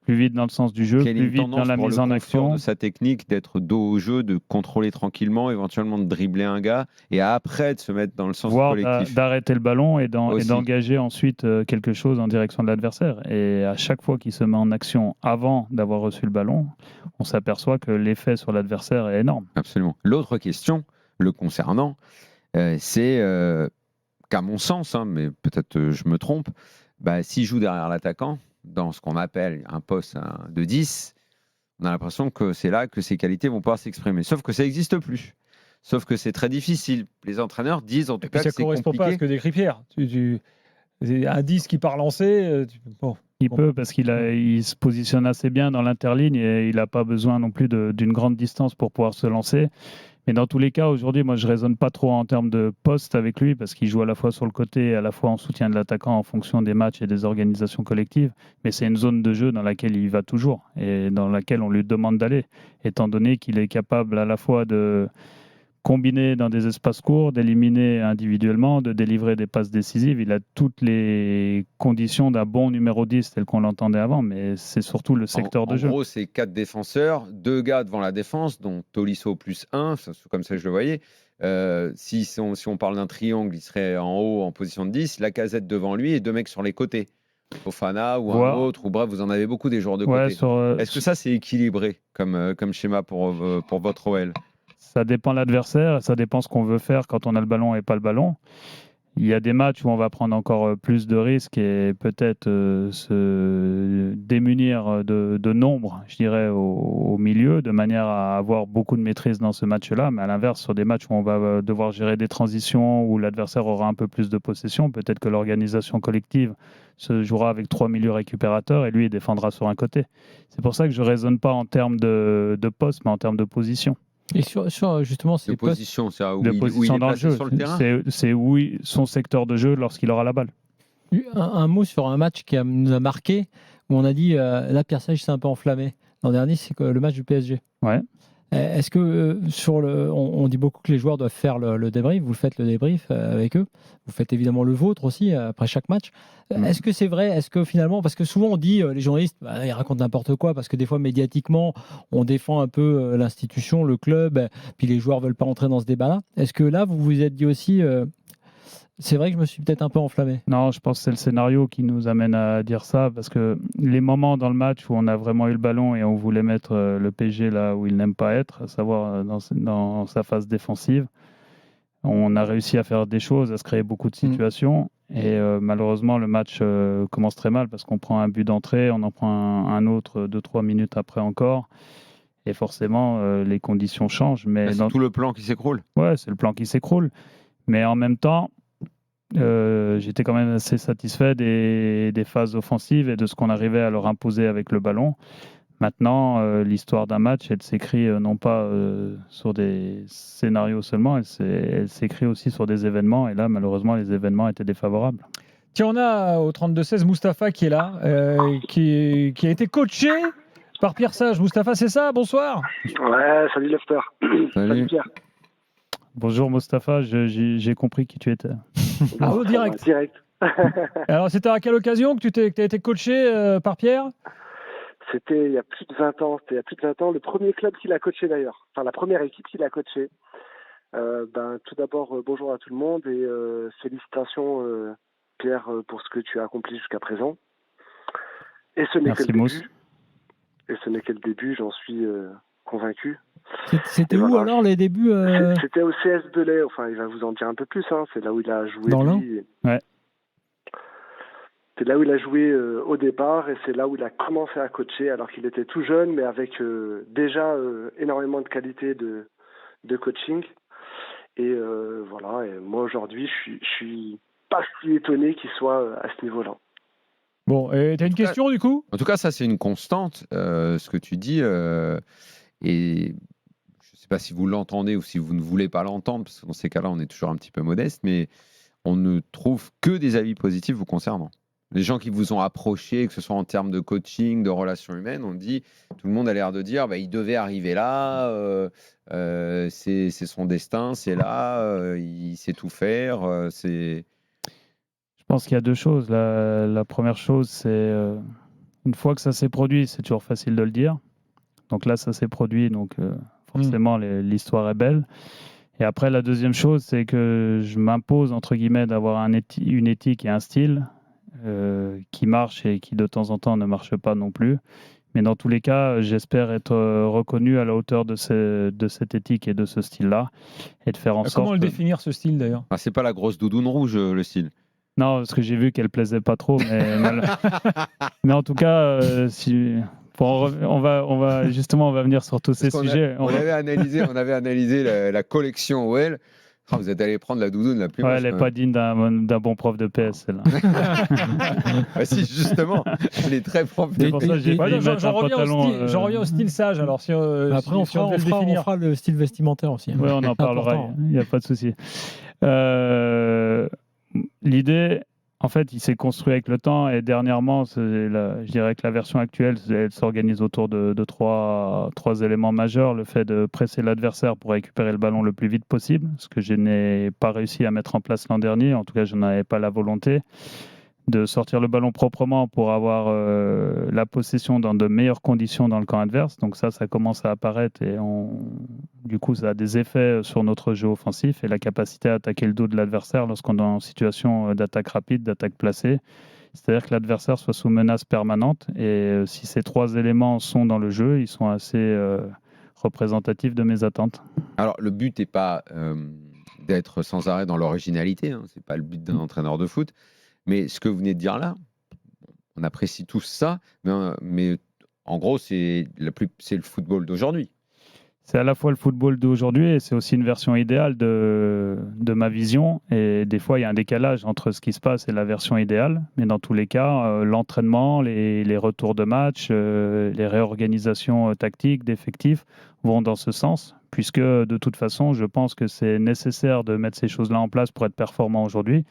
plus vite dans le sens du jeu, Quelle est plus une vite dans tendance la pour mise le en confort action. de sa technique, d'être dos au jeu, de contrôler tranquillement, éventuellement de dribbler un gars et après de se mettre dans le sens Voire collectif. d'arrêter le ballon et Aussi. d'engager ensuite quelque chose en direction de l'adversaire. Et à chaque fois qu'il se met en action avant d'avoir reçu le ballon, on s'aperçoit que l'effet sur l'adversaire est énorme. Absolument. L'autre question, le concernant, c'est qu'à mon sens, hein, mais peut-être je me trompe, s'il joue derrière l'attaquant, dans ce qu'on appelle un poste de 10, on a l'impression que c'est là que ses qualités vont pouvoir s'exprimer. Sauf que ça n'existe plus. Sauf que c'est très difficile. Les entraîneurs disent en tout Et puis cas ça que c'est correspond pas à ce compliqué. que décrit Pierre. Un 10 qui part lancer. Bon. Il Bon. peut parce il se positionne assez bien dans l'interligne et il n'a pas besoin non plus d'une grande distance pour pouvoir se lancer. Mais dans tous les cas, aujourd'hui, moi, je ne raisonne pas trop en termes de poste avec lui parce qu'il joue à la fois sur le côté et à la fois en soutien de l'attaquant en fonction des matchs et des organisations collectives. Mais c'est une zone de jeu dans laquelle il va toujours et dans laquelle on lui demande d'aller, étant donné qu'il est capable à la fois de combiner dans des espaces courts, d'éliminer individuellement, de délivrer des passes décisives. Il a toutes les conditions d'un bon numéro 10 tel qu'on l'entendait avant, mais c'est surtout le secteur de jeu. En gros, c'est 4 défenseurs, 2 gars devant la défense, dont Tolisso plus 1, comme ça je le voyais. Si on parle d'un triangle, il serait en haut en position de 10, Lacazette devant lui et 2 mecs sur les côtés. Fofana ou un autre, ou bref, vous en avez beaucoup des joueurs de côté. Est-ce que ça c'est équilibré comme schéma pour votre OL? Ça dépend de l'adversaire, ça dépend ce qu'on veut faire quand on a le ballon et pas le ballon. Il y a des matchs où on va prendre encore plus de risques et peut-être se démunir de nombre, je dirais, au milieu, de manière à avoir beaucoup de maîtrise dans ce match-là. Mais à l'inverse, sur des matchs où on va devoir gérer des transitions, où l'adversaire aura un peu plus de possession, peut-être que l'organisation collective se jouera avec 3 milieux récupérateurs et lui, il défendra sur un côté. C'est pour ça que je ne raisonne pas en termes de poste, mais en termes de position. Et sur justement ces de postes position, c'est où De il position est dans le placé jeu. sur le terrain. C'est où son secteur de jeu lorsqu'il aura la balle. Un mot sur un match qui nous a marqué, où on a dit là, Pierre Sage s'est un peu enflammé. L'an dernier, c'est le match du PSG. Ouais. Est-ce que on dit beaucoup que les joueurs doivent faire le débrief, vous faites le débrief avec eux, vous faites évidemment le vôtre aussi après chaque match. Est-ce que c'est vrai? Est-ce que finalement, parce que souvent on dit les journalistes, ils racontent n'importe quoi, parce que des fois médiatiquement, on défend un peu l'institution, le club, puis les joueurs veulent pas entrer dans ce débat-là. Est-ce que là, vous vous êtes dit aussi, c'est vrai que je me suis peut-être un peu enflammé? Non, je pense que c'est le scénario qui nous amène à dire ça, parce que les moments dans le match où on a vraiment eu le ballon et on voulait mettre le PSG là où il n'aime pas être, à savoir dans sa phase défensive, on a réussi à faire des choses, à se créer beaucoup de situations. Et malheureusement, le match commence très mal parce qu'on prend un but d'entrée, on en prend un autre 2-3 minutes après encore. Et forcément, les conditions changent. Mais C'est tout le plan qui s'écroule. Ouais, c'est le plan qui s'écroule. Mais en même temps, j'étais quand même assez satisfait des phases offensives et de ce qu'on arrivait à leur imposer avec le ballon. Maintenant, l'histoire d'un match, elle s'écrit non pas sur des scénarios seulement, elle s'écrit aussi sur des événements. Et là, malheureusement, les événements étaient défavorables. Tiens, on a au 32-16 Mustapha qui est là, qui a été coaché par Pierre Sage. Mustapha, c'est ça? Bonsoir. Ouais, salut Lefter. Salut Pierre. Bonjour Mustapha, j'ai compris qui tu étais. Bravo, direct. Direct. Alors, c'était à quelle occasion que tu as été coaché par Pierre? C'était il y a plus de 20 ans. C'était il y a plus de 20 ans. Le premier club qu'il a coaché d'ailleurs. Enfin, la première équipe qu'il a coachée. Tout d'abord, bonjour à tout le monde et félicitations Pierre pour ce que tu as accompli jusqu'à présent. Et ce n'est que le début. Et ce n'est que le début, j'en suis convaincu. C'était où alors les débuts C'était au CS Belay. Enfin, il va vous en dire un peu plus. Hein. C'est là où il a joué. Dans l'Ain. Ouais. C'est là où il a joué au départ et c'est là où il a commencé à coacher alors qu'il était tout jeune mais avec déjà énormément de qualité de coaching. Et voilà. Et moi aujourd'hui, je suis pas si étonné qu'il soit à ce niveau-là. Bon, et t'as une question du coup? En tout cas, ça c'est une constante, ce que tu dis. Et je ne sais pas si vous l'entendez ou si vous ne voulez pas l'entendre, parce que dans ces cas-là, on est toujours un petit peu modeste, mais on ne trouve que des avis positifs vous concernant. Les gens qui vous ont approché, que ce soit en termes de coaching, de relations humaines, on dit, tout le monde a l'air de dire, il devait arriver là, c'est son destin, c'est là, il sait tout faire. Je pense qu'il y a deux choses. La première chose, c'est Une fois que ça s'est produit, c'est toujours facile de le dire. Donc là, ça s'est produit, donc forcément, l'histoire est belle. Et après, la deuxième chose, c'est que je m'impose, entre guillemets, d'avoir une éthique et un style qui marche et qui, de temps en temps, ne marche pas non plus. Mais dans tous les cas, j'espère être reconnu à la hauteur de cette éthique et de ce style-là, et de faire en sorte... Comment le définir, ce style, d'ailleurs? Ah, c'est pas la grosse doudoune rouge, le style. Non, parce que j'ai vu qu'elle plaisait pas trop, mais en tout cas, on va venir sur tous ces sujets. On avait analysé la collection OL. Ah, vous êtes allé prendre la doudoune la plus moche. Elle n'est pas digne d'un bon prof de PS, celle-là. Ah si, justement, elle est très propre. C'est pour ça que j'ai failli mettre un pantalon. J'en reviens au style sage. Alors, Après, on fera le style vestimentaire aussi. Oui, on en parlera, il n'y a pas de souci. L'idée, en fait, il s'est construit avec le temps, et dernièrement, je dirais que la version actuelle, elle s'organise autour de trois éléments majeurs. Le fait de presser l'adversaire pour récupérer le ballon le plus vite possible, ce que je n'ai pas réussi à mettre en place l'an dernier, en tout cas, je n'avais pas la volonté. De sortir le ballon proprement pour avoir la possession dans de meilleures conditions dans le camp adverse. Donc ça commence à apparaître, et du coup, ça a des effets sur notre jeu offensif et la capacité à attaquer le dos de l'adversaire lorsqu'on est en situation d'attaque rapide, d'attaque placée. C'est-à-dire que l'adversaire soit sous menace permanente, et si ces trois éléments sont dans le jeu, ils sont assez représentatifs de mes attentes. Alors, le but n'est pas d'être sans arrêt dans l'originalité, hein. C'est pas le but d'un entraîneur de foot. Mais ce que vous venez de dire là, on apprécie tous ça, mais en gros, c'est le football d'aujourd'hui. C'est à la fois le football d'aujourd'hui, et c'est aussi une version idéale de ma vision. Et des fois, il y a un décalage entre ce qui se passe et la version idéale. Mais dans tous les cas, l'entraînement, les retours de match, les réorganisations tactiques, d'effectifs vont dans ce sens. Puisque de toute façon, je pense que c'est nécessaire de mettre ces choses-là en place pour être performant aujourd'hui.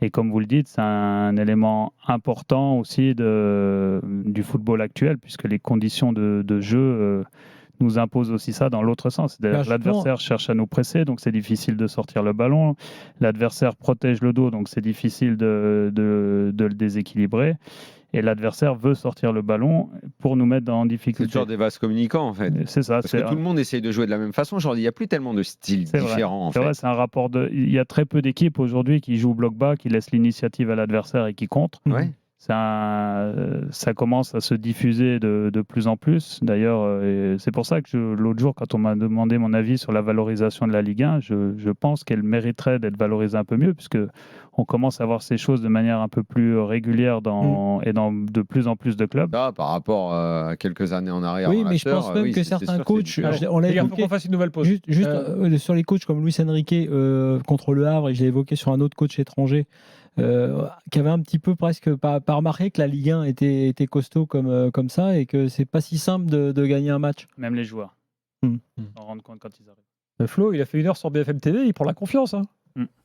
Et comme vous le dites, c'est un élément important aussi du football actuel, puisque les conditions de jeu nous imposent aussi ça dans l'autre sens. C'est-à-dire que l'adversaire cherche à nous presser, donc c'est difficile de sortir le ballon. L'adversaire protège le dos, donc c'est difficile de le déséquilibrer. Et l'adversaire veut sortir le ballon pour nous mettre en difficulté. C'est toujours des vases communicants, en fait. C'est ça. Parce que tout le monde essaye de jouer de la même façon. Genre, il n'y a plus tellement de styles différents, en fait. C'est vrai, c'est un rapport il y a très peu d'équipes aujourd'hui qui jouent bloc bas, qui laissent l'initiative à l'adversaire et qui contrent. Ouais. Ça commence à se diffuser de plus en plus. D'ailleurs, c'est pour ça que l'autre jour, quand on m'a demandé mon avis sur la valorisation de la Ligue 1, je pense qu'elle mériterait d'être valorisée un peu mieux, puisque on commence à voir ces choses de manière un peu plus régulière et dans de plus en plus de clubs. Ça, par rapport à quelques années en arrière. Oui, mais je pense même que certains coachs... On l'a évoqué. Qu'on fasse une nouvelle pause. Juste sur les coachs comme Luis Enrique contre Le Havre, et je l'ai évoqué sur un autre coach étranger, qui avait un petit peu presque pas remarqué que la Ligue 1 était costaud comme ça, et que c'est pas si simple de gagner un match. Même les joueurs s'en rendent compte quand ils arrivent. Flo, il a fait 1 heure sur BFM TV, il prend la confiance.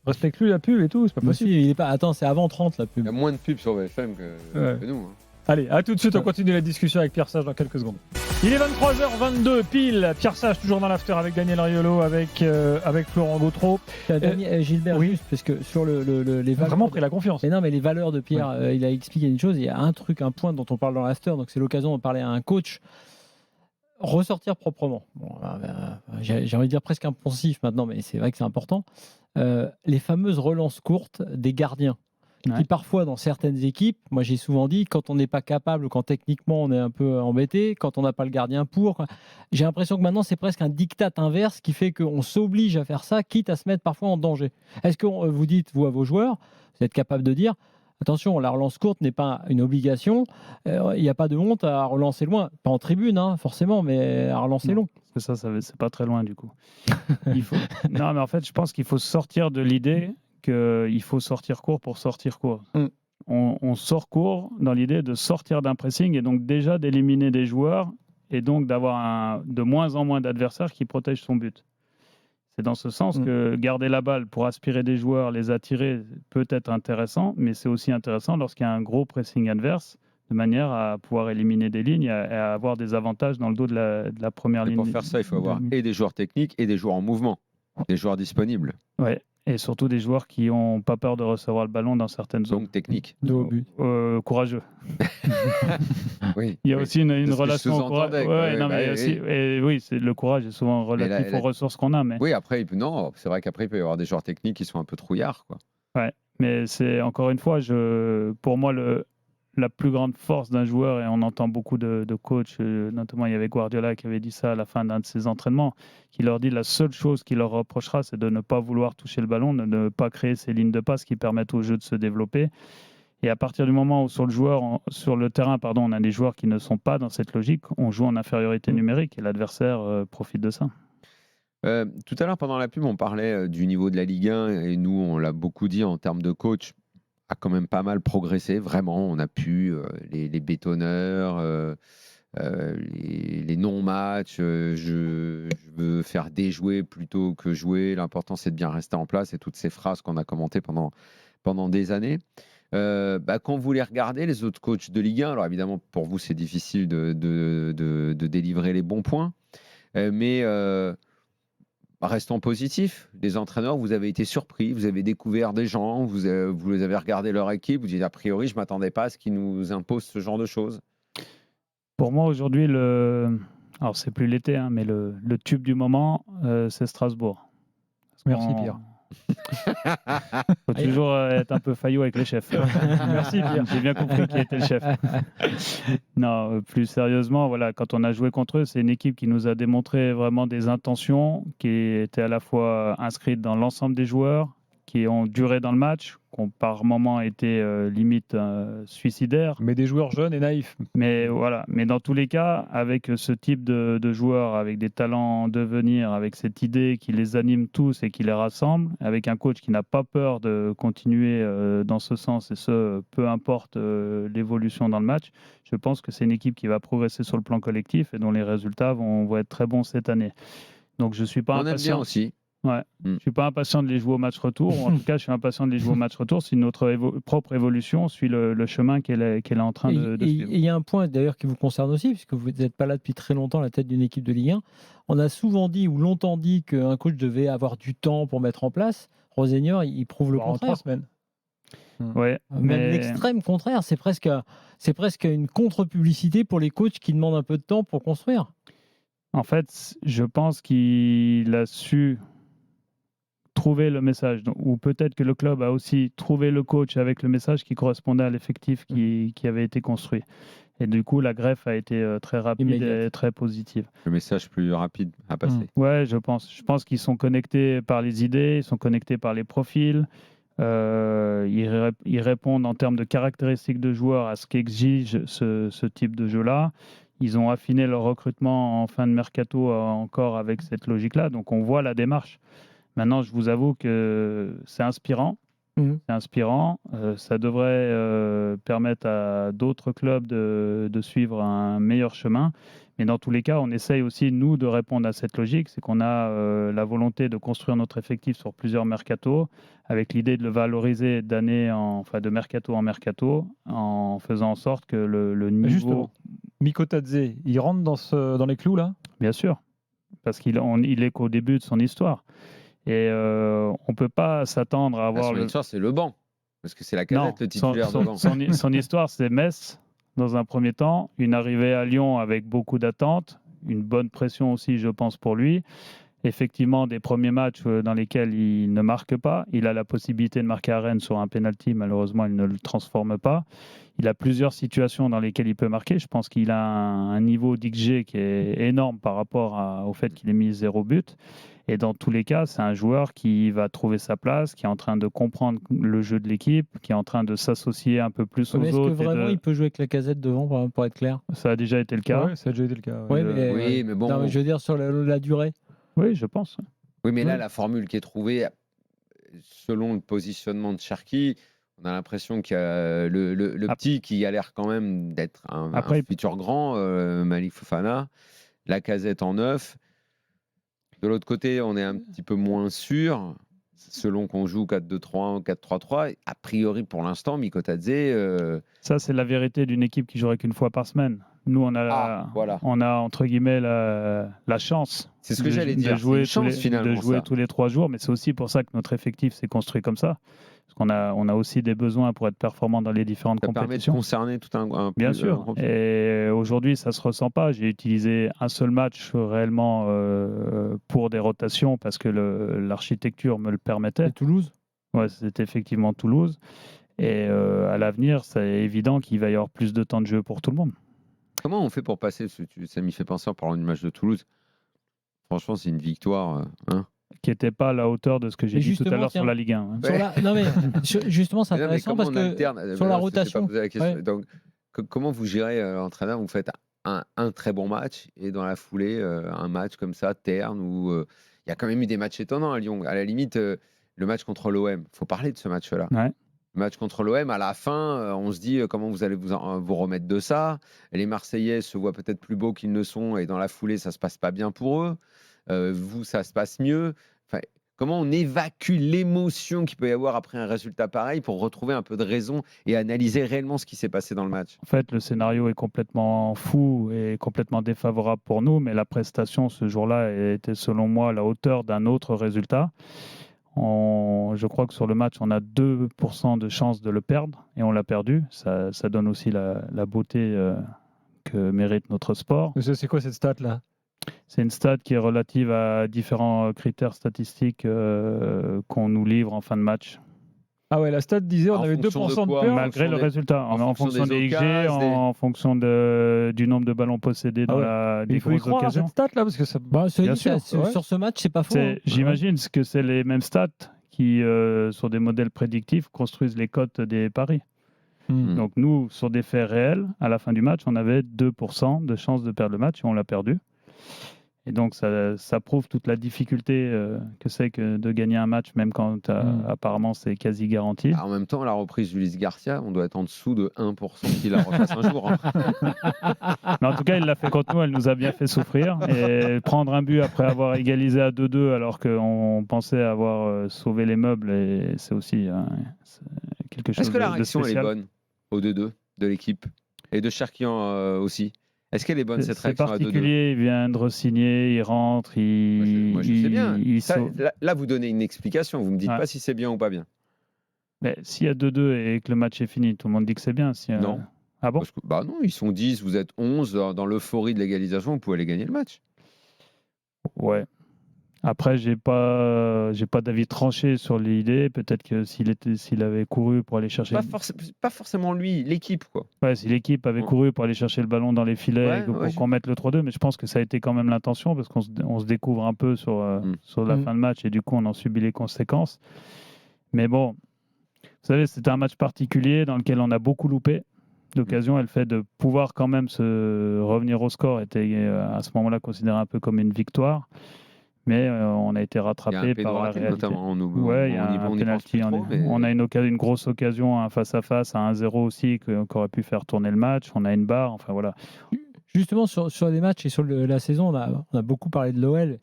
Respecte-lui la pub et tout, c'est pas possible. Il est pas... Attends, c'est avant 30 la pub. Il y a moins de pubs sur BFM que nous. Hein. Allez, à tout de suite, on continue la discussion avec Pierre Sage dans quelques secondes. Il est 23h22 pile. Pierre Sage toujours dans l'after avec Daniel Riolo, avec Florent Gautreau. Gilbert, oui. juste parce que sur les valeurs. Il a vraiment pris la confiance. Mais non, mais les valeurs de Pierre, il a expliqué une chose. Il y a un point dont on parle dans l'after, donc c'est l'occasion de parler à un coach. Ressortir proprement. Bon, j'ai envie de dire presque impensif maintenant, mais c'est vrai que c'est important. Les fameuses relances courtes des gardiens. Qui parfois dans certaines équipes, moi j'ai souvent dit, quand on n'est pas capable, quand techniquement on est un peu embêté, quand on n'a pas le gardien j'ai l'impression que maintenant c'est presque un diktat inverse qui fait qu'on s'oblige à faire ça, quitte à se mettre parfois en danger. Est-ce que vous dites, vous à vos joueurs, vous êtes capable de dire, attention, la relance courte n'est pas une obligation, il n'y a pas de honte à relancer loin, pas en tribune forcément, mais à relancer long. Parce que ça c'est pas très loin du coup. Non mais en fait je pense qu'il faut sortir de l'idée qu'il faut sortir court pour sortir court. On sort court dans l'idée de sortir d'un pressing et donc déjà d'éliminer des joueurs et donc d'avoir de moins en moins d'adversaires qui protègent son but. C'est dans ce sens que garder la balle pour aspirer des joueurs, les attirer peut être intéressant, mais c'est aussi intéressant lorsqu'il y a un gros pressing adverse de manière à pouvoir éliminer des lignes et à avoir des avantages dans le dos de la première ligne. Pour faire ça, il faut avoir et des joueurs techniques et des joueurs en mouvement, des joueurs disponibles. Ouais. Et surtout des joueurs qui n'ont pas peur de recevoir le ballon dans certaines zones. Donc technique. De haut but. Courageux. Oui. Il y a oui. aussi une C'est ce que je relation au courage. sous-entendais, quoi. Non, Bah, mais il y a aussi, et oui, le courage est souvent relatif aux ressources qu'on a. Mais, Oui, après, non, c'est vrai qu'après, il peut y avoir des joueurs techniques qui sont un peu trouillards, quoi. mais c'est encore une fois, pour moi, la plus grande force d'un joueur, et on entend beaucoup de coachs, notamment il y avait Guardiola qui avait dit ça à la fin d'un de ses entraînements, qui leur dit la seule chose qu'il leur reprochera, c'est de ne pas vouloir toucher le ballon, de ne pas créer ces lignes de passe qui permettent au jeu de se développer. Et à partir du moment où sur le terrain, on a des joueurs qui ne sont pas dans cette logique, on joue en infériorité numérique et l'adversaire profite de ça. Tout à l'heure, pendant la pub, on parlait du niveau de la Ligue 1 et nous, on l'a beaucoup dit en termes de coach, a quand même pas mal progressé. Vraiment, on a pu les bétonneurs, les non-matchs, je veux faire déjouer plutôt que jouer. L'important, c'est de bien rester en place et toutes ces phrases qu'on a commentées pendant des années. Quand vous les regardez, les autres coachs de Ligue 1, alors évidemment, pour vous, c'est difficile de délivrer les bons points, mais restons positifs. Les entraîneurs, vous avez été surpris, vous avez découvert des gens, vous avez regardé leur équipe, vous dites a priori, je ne m'attendais pas à ce qu'ils nous imposent ce genre de choses. Pour moi, aujourd'hui, alors c'est plus l'été, hein, mais le tube du moment, c'est Strasbourg. Merci Pierre. Faut toujours être un peu faillot avec les chefs. Merci Pierre. J'ai bien compris qui était le chef. Non, plus sérieusement, voilà, quand on a joué contre eux, c'est une équipe qui nous a démontré vraiment des intentions qui étaient à la fois inscrites dans l'ensemble des joueurs, qui ont duré dans le match, qui ont par moments été limite suicidaires. Mais des joueurs jeunes et naïfs. Mais voilà. Mais dans tous les cas, avec ce type de joueurs, avec des talents en devenir, avec cette idée qui les anime tous et qui les rassemble, avec un coach qui n'a pas peur de continuer dans ce sens, et ce, peu importe l'évolution dans le match, je pense que c'est une équipe qui va progresser sur le plan collectif et dont les résultats vont être très bons cette année. Donc je suis pas impatient. On aime bien aussi. Ouais. Je ne suis pas impatient de les jouer au match retour. Ou en tout cas, je suis impatient de les jouer au match retour si notre propre évolution suit le chemin qu'elle est en train de suivre. Il y a un point d'ailleurs qui vous concerne aussi, puisque vous n'êtes pas là depuis très longtemps à la tête d'une équipe de Ligue 1. On a souvent dit ou longtemps dit qu'un coach devait avoir du temps pour mettre en place. Rosenior, il prouve le contraire. En 3 semaines. Ouais, Même l'extrême contraire. C'est presque une contre-publicité pour les coachs qui demandent un peu de temps pour construire. En fait, je pense qu'il a su trouver le message, ou peut-être que le club a aussi trouvé le coach avec le message qui correspondait à l'effectif qui avait été construit. Et du coup, la greffe a été très rapide et très positive. Le message plus rapide à passer. Ouais, je pense. Je pense qu'ils sont connectés par les idées, ils sont connectés par les profils. Ils répondent en termes de caractéristiques de joueurs à ce qu'exige ce type de jeu-là. Ils ont affiné leur recrutement en fin de mercato encore avec cette logique-là. Donc, on voit la démarche. Maintenant, je vous avoue que c'est inspirant. C'est inspirant. Ça devrait permettre à d'autres clubs de suivre un meilleur chemin. Mais dans tous les cas, on essaye aussi, nous, de répondre à cette logique. C'est qu'on a la volonté de construire notre effectif sur plusieurs mercatos, avec l'idée de le valoriser de mercato en mercato, en faisant en sorte que le niveau... Justement, Mikotadze, il rentre dans les clous, là ? Bien sûr, parce qu'il est qu'au début de son histoire. Et on ne peut pas s'attendre à avoir... Son histoire, c'est le banc. Parce que c'est la Casette, le titulaire de banc. Son histoire, c'est Metz, dans un premier temps. Une arrivée à Lyon avec beaucoup d'attentes. Une bonne pression aussi, je pense, pour lui. Effectivement, des premiers matchs dans lesquels il ne marque pas. Il a la possibilité de marquer à Rennes sur un penalty. Malheureusement, il ne le transforme pas. Il a plusieurs situations dans lesquelles il peut marquer. Je pense qu'il a un niveau d'XG qui est énorme par rapport au fait qu'il ait mis 0 but. Et dans tous les cas, c'est un joueur qui va trouver sa place, qui est en train de comprendre le jeu de l'équipe, qui est en train de s'associer un peu plus aux autres. Est-ce que vraiment il peut jouer avec la Casette devant, pour être clair ? Ça a déjà été le cas. Oui, ça a déjà été le cas. Ouais, mais bon. Non, mais je veux dire sur la durée. Oui, je pense. Oui, mais là, la formule qui est trouvée, selon le positionnement de Cherki, on a l'impression qu'il y a le petit qui a l'air quand même d'être un futur grand, Malik Fofana, la Casette en 9. De l'autre côté, on est un petit peu moins sûr, selon qu'on joue 4-2-3-1 ou 4-3-3. A priori, pour l'instant, Mikotadze... Ça, c'est la vérité d'une équipe qui jouerait qu'une fois par semaine. Nous, voilà. on a entre guillemets la chance. C'est ce que j'allais de dire. jouer, C'est une chance, finalement, de jouer ça. tous les 3 jours, mais c'est aussi pour ça que notre effectif s'est construit comme ça. Parce on a aussi des besoins pour être performant dans les différentes Ça permet de compétitions. concerner tout un Bien plus, sûr. Et aujourd'hui, ça se ressent pas. J'ai utilisé un seul match réellement pour des rotations parce que l'architecture me le permettait. Et Toulouse. Ouais, c'était effectivement Toulouse. Et à l'avenir, c'est évident qu'il va y avoir plus de temps de jeu pour tout le monde. Comment on fait pour passer ça m'y fait penser en parlant du match de Toulouse. Franchement, c'est une victoire. Hein. Qui n'était pas à la hauteur de ce que j'ai Mais dit tout à justement, l'heure tiens, sur la Ligue 1. hein. Sur non mais justement, c'est Mais non, mais intéressant comment parce on que alterne sur la Je t'ai rotation. pas posé la question. Ouais. Donc, comment vous gérez l'entraîneur? Vous faites un très bon match et dans la foulée, un match comme ça, terne, où il y a quand même eu des matchs étonnants à Lyon. À la limite, le match contre l'OM, il faut parler de ce match-là. Ouais. Le match contre l'OM, à la fin, on se dit comment vous allez vous remettre de ça. Les Marseillais se voient peut-être plus beaux qu'ils ne sont et dans la foulée, ça se passe pas bien pour eux. Vous, ça se passe mieux. Enfin, comment on évacue l'émotion qu'il peut y avoir après un résultat pareil pour retrouver un peu de raison et analyser réellement ce qui s'est passé dans le match? En fait, le scénario est complètement fou et complètement défavorable pour nous, mais la prestation ce jour-là était selon moi à la hauteur d'un autre résultat. Je crois que sur le match, on a 2% de chance de le perdre et on l'a perdu. Ça donne aussi la beauté que mérite notre sport. C'est quoi cette stat-là? C'est une stat qui est relative à différents critères statistiques qu'on nous livre en fin de match. Ah ouais, la stat disait on En avait fonction 2% de de quoi? perte. Malgré le résultat, en fonction des XG, occasions, en fonction du nombre de ballons possédés dans des Il faut y grosses croire à occasions. cette stat-là parce que ça. Bien sûr, sur ce match, c'est pas faux. hein. J'imagine que c'est les mêmes stats qui, sur des modèles prédictifs, construisent les cotes des paris. Hmm. Donc nous, sur des faits réels, à la fin du match, on avait 2% de chance de perdre le match et on l'a perdu. Et donc ça prouve toute la difficulté que c'est que de gagner un match, même quand apparemment c'est quasi garanti. En même temps, la reprise d'Ulysse Garcia, on doit être en dessous de 1% qu'il la refasse un jour. Hein. Mais en tout cas, il l'a fait contre nous, elle nous a bien fait souffrir. Et prendre un but après avoir égalisé à 2-2 alors qu'on pensait avoir sauvé les meubles, et c'est aussi c'est quelque chose Est-ce que la de réaction elle est spécial. bonne au 2-2 de l'équipe et de Cherkian aussi? Est-ce qu'elle est bonne cette C'est réaction à 2-2? particulier, il vient de re-signer, il rentre, Moi, je sais bien. Ça, sauve. là, vous donnez une explication. Vous me dites Ouais. pas si c'est bien ou pas bien. Mais s'il y a 2-2 et que le match est fini, tout le monde dit que c'est bien. Non. Ah bon? Parce que, bah non, ils sont 10, vous êtes 11. Dans l'euphorie de l'égalisation, vous pouvez aller gagner le match. Ouais. Après, j'ai pas d'avis tranché sur l'idée. Peut-être que s'il avait couru pour aller chercher. Pas forcément lui, l'équipe, quoi. Ouais, si l'équipe avait couru pour aller chercher le ballon dans les filets pour qu'on mette le 3-2, mais je pense que ça a été quand même l'intention parce qu'on se découvre un peu sur la fin de match et du coup on en subit les conséquences. Mais bon, vous savez, c'était un match particulier dans lequel on a beaucoup loupé d'occasion. Et le fait de pouvoir quand même se revenir au score était à ce moment-là considéré un peu comme une victoire. Mais on a été rattrapé par la réalité. Notamment, il y a un penalty. On a une grosse occasion, un face-à-face à 1-0 aussi, qu'on aurait pu faire tourner le match. On a une barre, enfin voilà. Justement, sur les matchs et sur la saison, on a beaucoup parlé de l'OL.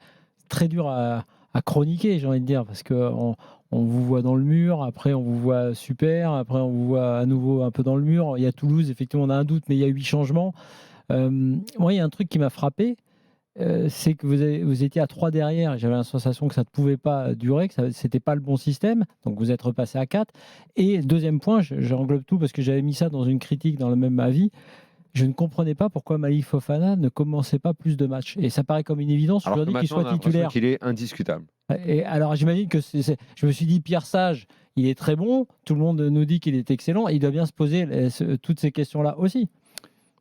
Très dur à chroniquer, j'ai envie de dire, parce qu'on vous voit dans le mur, après on vous voit super, après on vous voit à nouveau un peu dans le mur. Il y a Toulouse, effectivement, on a un doute, mais il y a 8 changements. Moi, il y a un truc qui m'a frappé. C'est que vous étiez à 3 derrière et j'avais la sensation que ça ne pouvait pas durer, que ce n'était pas le bon système. Donc vous êtes repassé à 4. Et deuxième point, j'englobe tout parce que j'avais mis ça dans une critique dans le même avis. Je ne comprenais pas pourquoi Malik Fofana ne commençait pas plus de matchs. Et ça paraît comme une évidence aujourd'hui qu'il soit titulaire. Qu'il est indiscutable. Et alors j'imagine que je me suis dit, Pierre Sage, il est très bon. Tout le monde nous dit qu'il est excellent. Et il doit bien se poser toutes ces questions-là aussi.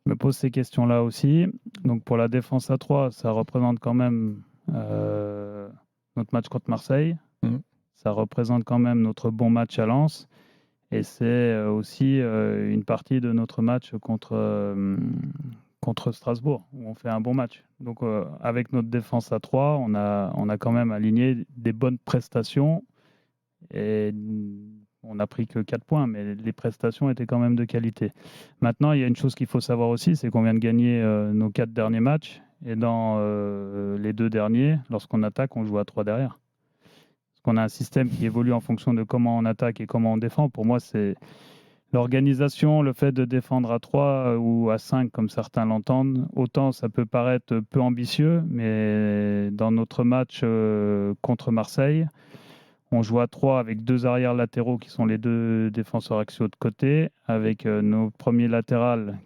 Je me pose ces questions-là aussi. Donc pour la défense à 3, ça représente quand même notre match contre Marseille. Ça représente quand même notre bon match à Lens. Et c'est aussi une partie de notre match contre Strasbourg, où on fait un bon match. Donc avec notre défense à 3, on a quand même aligné des bonnes prestations. Et on n'a pris que 4 points, mais les prestations étaient quand même de qualité. Maintenant, il y a une chose qu'il faut savoir aussi, c'est qu'on vient de gagner nos 4 derniers matchs. Et dans les 2 derniers, lorsqu'on attaque, on joue à 3 derrière. Parce qu'on a un système qui évolue en fonction de comment on attaque et comment on défend. Pour moi, L'organisation, le fait de défendre à 3 ou à 5, comme certains l'entendent, autant ça peut paraître peu ambitieux, mais dans notre match contre Marseille, on joue à 3 avec 2 arrières latéraux qui sont les 2 défenseurs axiaux de côté, avec nos premiers latérales,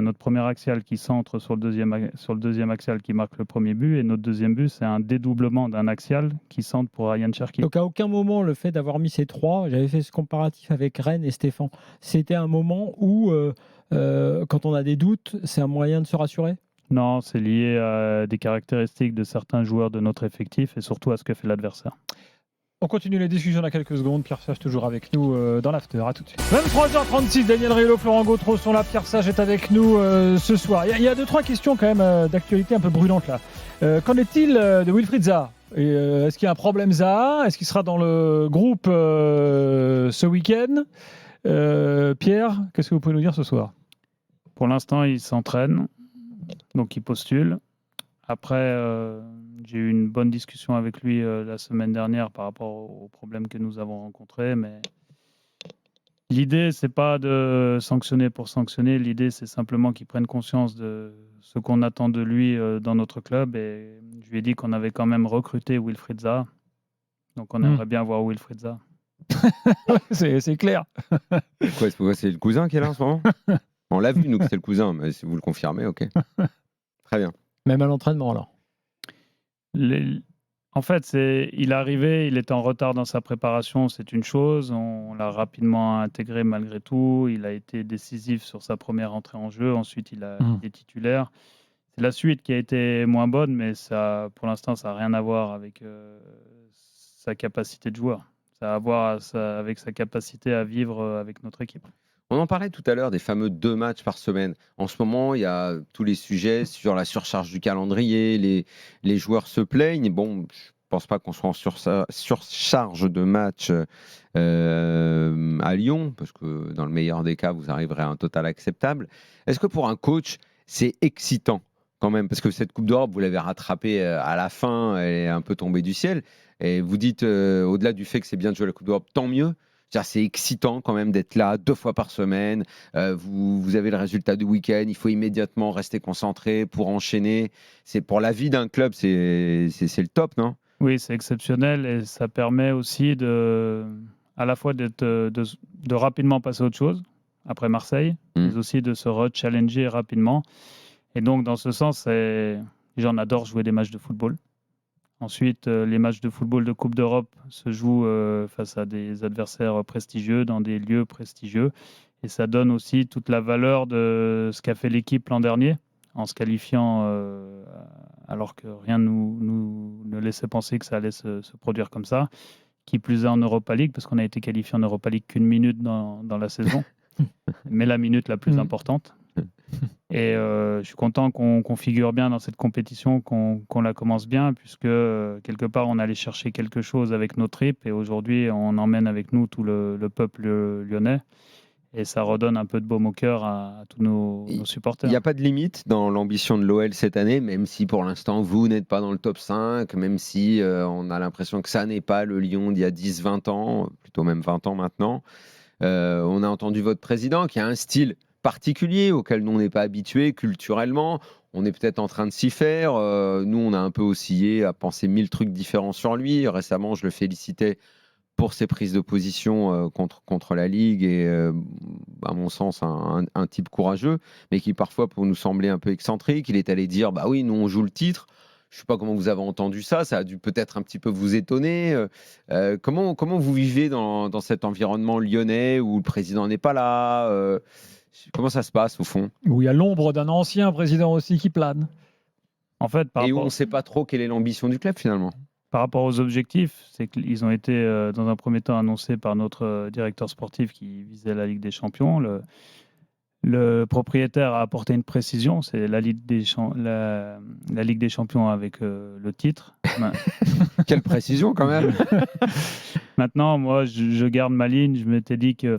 notre premier axial qui centre sur le deuxième axial qui marque le premier but, et notre deuxième but, c'est un dédoublement d'un axial qui centre pour Ryan Cherki. Donc à aucun moment, le fait d'avoir mis ces 3, j'avais fait ce comparatif avec Rennes et Stéphane, c'était un moment où, quand on a des doutes, c'est un moyen de se rassurer? Non, c'est lié à des caractéristiques de certains joueurs de notre effectif et surtout à ce que fait l'adversaire. On continue les discussions dans quelques secondes. Pierre Sage toujours avec nous dans l'after. À tout de suite. 23h36, Daniel Riolo, Florent Gautreau sont là. Pierre Sage est avec nous ce soir. Il y a 2-3 questions quand même d'actualité un peu brûlantes là. Qu'en est-il de Wilfried Zaha? Est-ce qu'il y a un problème Zaha? Est-ce qu'il sera dans le groupe ce week-end? Pierre, qu'est-ce que vous pouvez nous dire ce soir? Pour l'instant, il s'entraîne, donc il postule. Après, j'ai eu une bonne discussion avec lui la semaine dernière par rapport aux problèmes que nous avons rencontrés. Mais l'idée, c'est pas de sanctionner pour sanctionner. L'idée, c'est simplement qu'il prenne conscience de ce qu'on attend de lui dans notre club. Et je lui ai dit qu'on avait quand même recruté Wilfried Zaha. Donc, on aimerait bien voir Wilfried Zaha. c'est clair. Quoi, c'est le cousin qui est là en ce moment? On l'a vu, nous, que c'est le cousin, mais si vous le confirmez, ok. Très bien. Même à l'entraînement, alors. En fait, il est arrivé, il était en retard dans sa préparation, c'est une chose. On l'a rapidement intégré malgré tout. Il a été décisif sur sa première entrée en jeu. Ensuite, il a été titulaire. C'est la suite qui a été moins bonne, mais ça, pour l'instant, ça n'a rien à voir avec sa capacité de joueur. Ça a à voir avec sa capacité à vivre avec notre équipe. On en parlait tout à l'heure des fameux 2 matchs par semaine. En ce moment, il y a tous les sujets sur la surcharge du calendrier. Les joueurs se plaignent. Bon, je ne pense pas qu'on soit en surcharge de matchs à Lyon, parce que dans le meilleur des cas, vous arriverez à un total acceptable. Est-ce que pour un coach, c'est excitant quand même? Parce que cette Coupe d'Europe, vous l'avez rattrapée à la fin, elle est un peu tombée du ciel. Et vous dites, au-delà du fait que c'est bien de jouer la Coupe d'Europe, tant mieux. C'est excitant quand même d'être là 2 fois par semaine. Vous avez le résultat du week-end. Il faut immédiatement rester concentré pour enchaîner. C'est pour la vie d'un club, c'est le top, non? Oui, c'est exceptionnel et ça permet aussi à la fois de rapidement passer à autre chose après Marseille, mais aussi de se re-challenger rapidement. Et donc, dans ce sens, les gens adorent jouer des matchs de football. Ensuite, les matchs de football de Coupe d'Europe se jouent face à des adversaires prestigieux, dans des lieux prestigieux. Et ça donne aussi toute la valeur de ce qu'a fait l'équipe l'an dernier, en se qualifiant, alors que rien ne laissait penser que ça allait se produire comme ça. Qui plus est en Europa League, parce qu'on a été qualifié en Europa League qu'une minute dans la saison, mais la minute la plus importante. Et je suis content qu'on figure bien dans cette compétition, qu'on la commence bien, puisque quelque part on allait chercher quelque chose avec nos tripes et aujourd'hui on emmène avec nous tout le peuple lyonnais et ça redonne un peu de baume au cœur à tous nos supporters. Il n'y a pas de limite dans l'ambition de l'OL cette année, même si pour l'instant vous n'êtes pas dans le top 5, même si on a l'impression que ça n'est pas le Lyon d'il y a 10-20 ans, plutôt même 20 ans maintenant. On a entendu votre président qui a un style particulier auquel nous on n'est pas habitué culturellement. On est peut-être en train de s'y faire. Nous, on a un peu oscillé à penser 1000 trucs différents sur lui. Récemment, je le félicitais pour ses prises de position contre la Ligue et, à mon sens, un type courageux, mais qui parfois peut nous sembler un peu excentrique. Il est allé dire, bah oui, nous, on joue le titre. Je ne sais pas comment vous avez entendu ça. Ça a dû peut-être un petit peu vous étonner. Comment vous vivez dans cet environnement lyonnais où le président n'est pas là Comment ça se passe au fond? Où il y a l'ombre d'un ancien président aussi qui plane. En fait, et où on ne sait pas trop quelle est l'ambition du club finalement. Par rapport aux objectifs, c'est qu'ils ont été dans un premier temps annoncés par notre directeur sportif qui visait la Ligue des Champions. Le propriétaire a apporté une précision, c'est la Ligue des Champions avec le titre. Quelle précision quand même. Maintenant, moi, je garde ma ligne. Je m'étais dit qu'il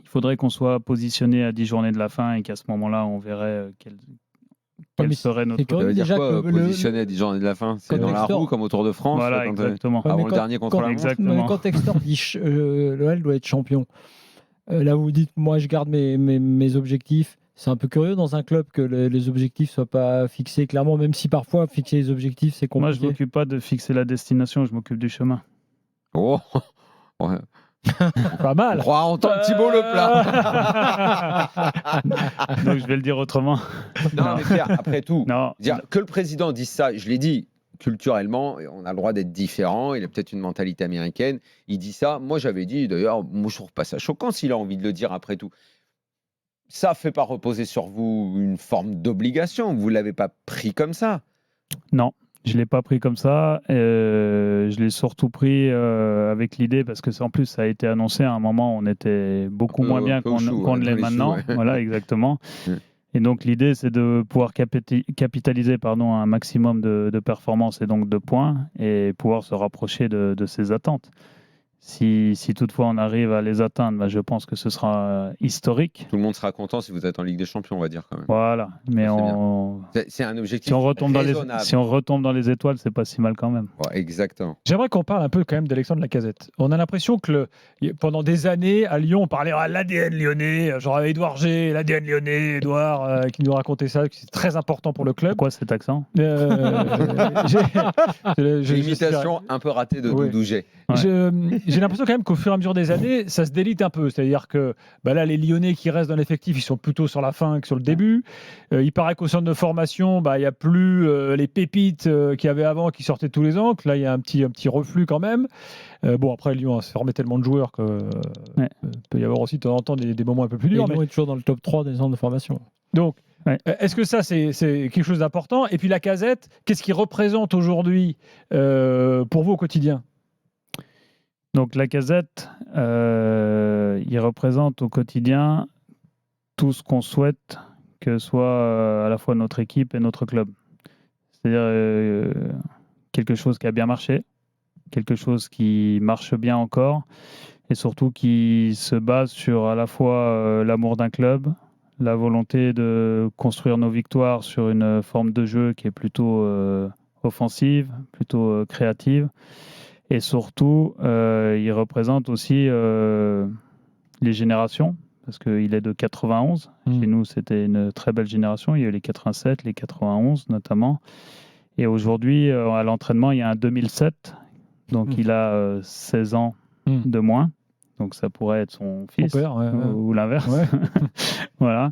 faudrait qu'on soit positionné à 10 journées de la fin et qu'à ce moment-là, on verrait quel serait notre... Ça veut dire quoi, positionné à 10 journées de la fin? C'est dans la roue comme au Tour de France? Voilà, exactement. Avant le dernier contre la montre. Quand Textor dit l'OL doit être champion, Là, vous dites, moi, je garde mes objectifs. C'est un peu curieux dans un club que les objectifs soient pas fixés clairement, même si parfois fixer les objectifs, c'est Moi, je compliqué. m'occupe pas de fixer la destination, je m'occupe du chemin. Oh, ouais. Pas mal. On croit entendre Thibaut le plat. Donc, je vais le dire autrement. Non, mais Pierre, après tout, Non, dire que le président dise ça, je l'ai dit, culturellement, on a le droit d'être différent, il a peut-être une mentalité américaine, il dit ça. Moi, j'avais dit, d'ailleurs, moi, je trouve pas ça choquant s'il a envie de le dire après tout. Ça ne fait pas reposer sur vous une forme d'obligation, vous ne l'avez pas pris comme ça. non, je ne l'ai pas pris comme ça. Je l'ai surtout pris avec l'idée, parce que en plus, ça a été annoncé à un moment où on était beaucoup moins bien qu'on ne l'est maintenant. Voilà, exactement. Et donc, l'idée, c'est de pouvoir capitaliser un maximum de performances et donc de points et pouvoir se rapprocher de ses attentes. Si toutefois on arrive à les atteindre, bah, je pense que ce sera historique. Tout le monde sera content si vous êtes en Ligue des Champions, on va dire quand même. Voilà, mais c'est un objectif si on retombe raisonnable. si on retombe dans les étoiles, c'est pas si mal quand même. Ouais, exactement. J'aimerais qu'on parle un peu quand même d'Alexandre Lacazette. On a l'impression que pendant des années, à Lyon, on parlait de l'ADN lyonnais, genre Édouard G, l'ADN lyonnais, Édouard qui nous racontait ça, que c'est très important pour le club. Pourquoi cet accent? J'ai l'imitation un peu ratée de Doudou G. Ouais. J'ai l'impression quand même qu'au fur et à mesure des années, ça se délite un peu. C'est-à-dire que là, les Lyonnais qui restent dans l'effectif, ils sont plutôt sur la fin que sur le début. Il paraît qu'au centre de formation, il n'y a plus les pépites qu'il y avait avant qui sortaient tous les ans. Que là, il y a un petit reflux quand même. Bon, après, Lyon a formé tellement de joueurs que peut y avoir aussi de temps en temps des moments un peu plus durs. Lyon est toujours dans le top 3 des centres de formation. Donc, est-ce que ça, c'est quelque chose d'important? Et puis Lacazette, qu'est-ce qu'il représente aujourd'hui pour vous au quotidien? Donc Lacazette, il représente au quotidien tout ce qu'on souhaite que soit à la fois notre équipe et notre club. C'est-à-dire quelque chose qui a bien marché, quelque chose qui marche bien encore, et surtout qui se base sur à la fois l'amour d'un club, la volonté de construire nos victoires sur une forme de jeu qui est plutôt offensive, plutôt créative. Et surtout, il représente aussi les générations, parce qu'il est de 91. Chez nous, c'était une très belle génération. Il y a eu les 87, les 91 notamment. Et aujourd'hui, à l'entraînement, il y a un 2007. Donc, il a 16 ans de moins. Donc, ça pourrait être son fils père, ou l'inverse. Ouais. Voilà.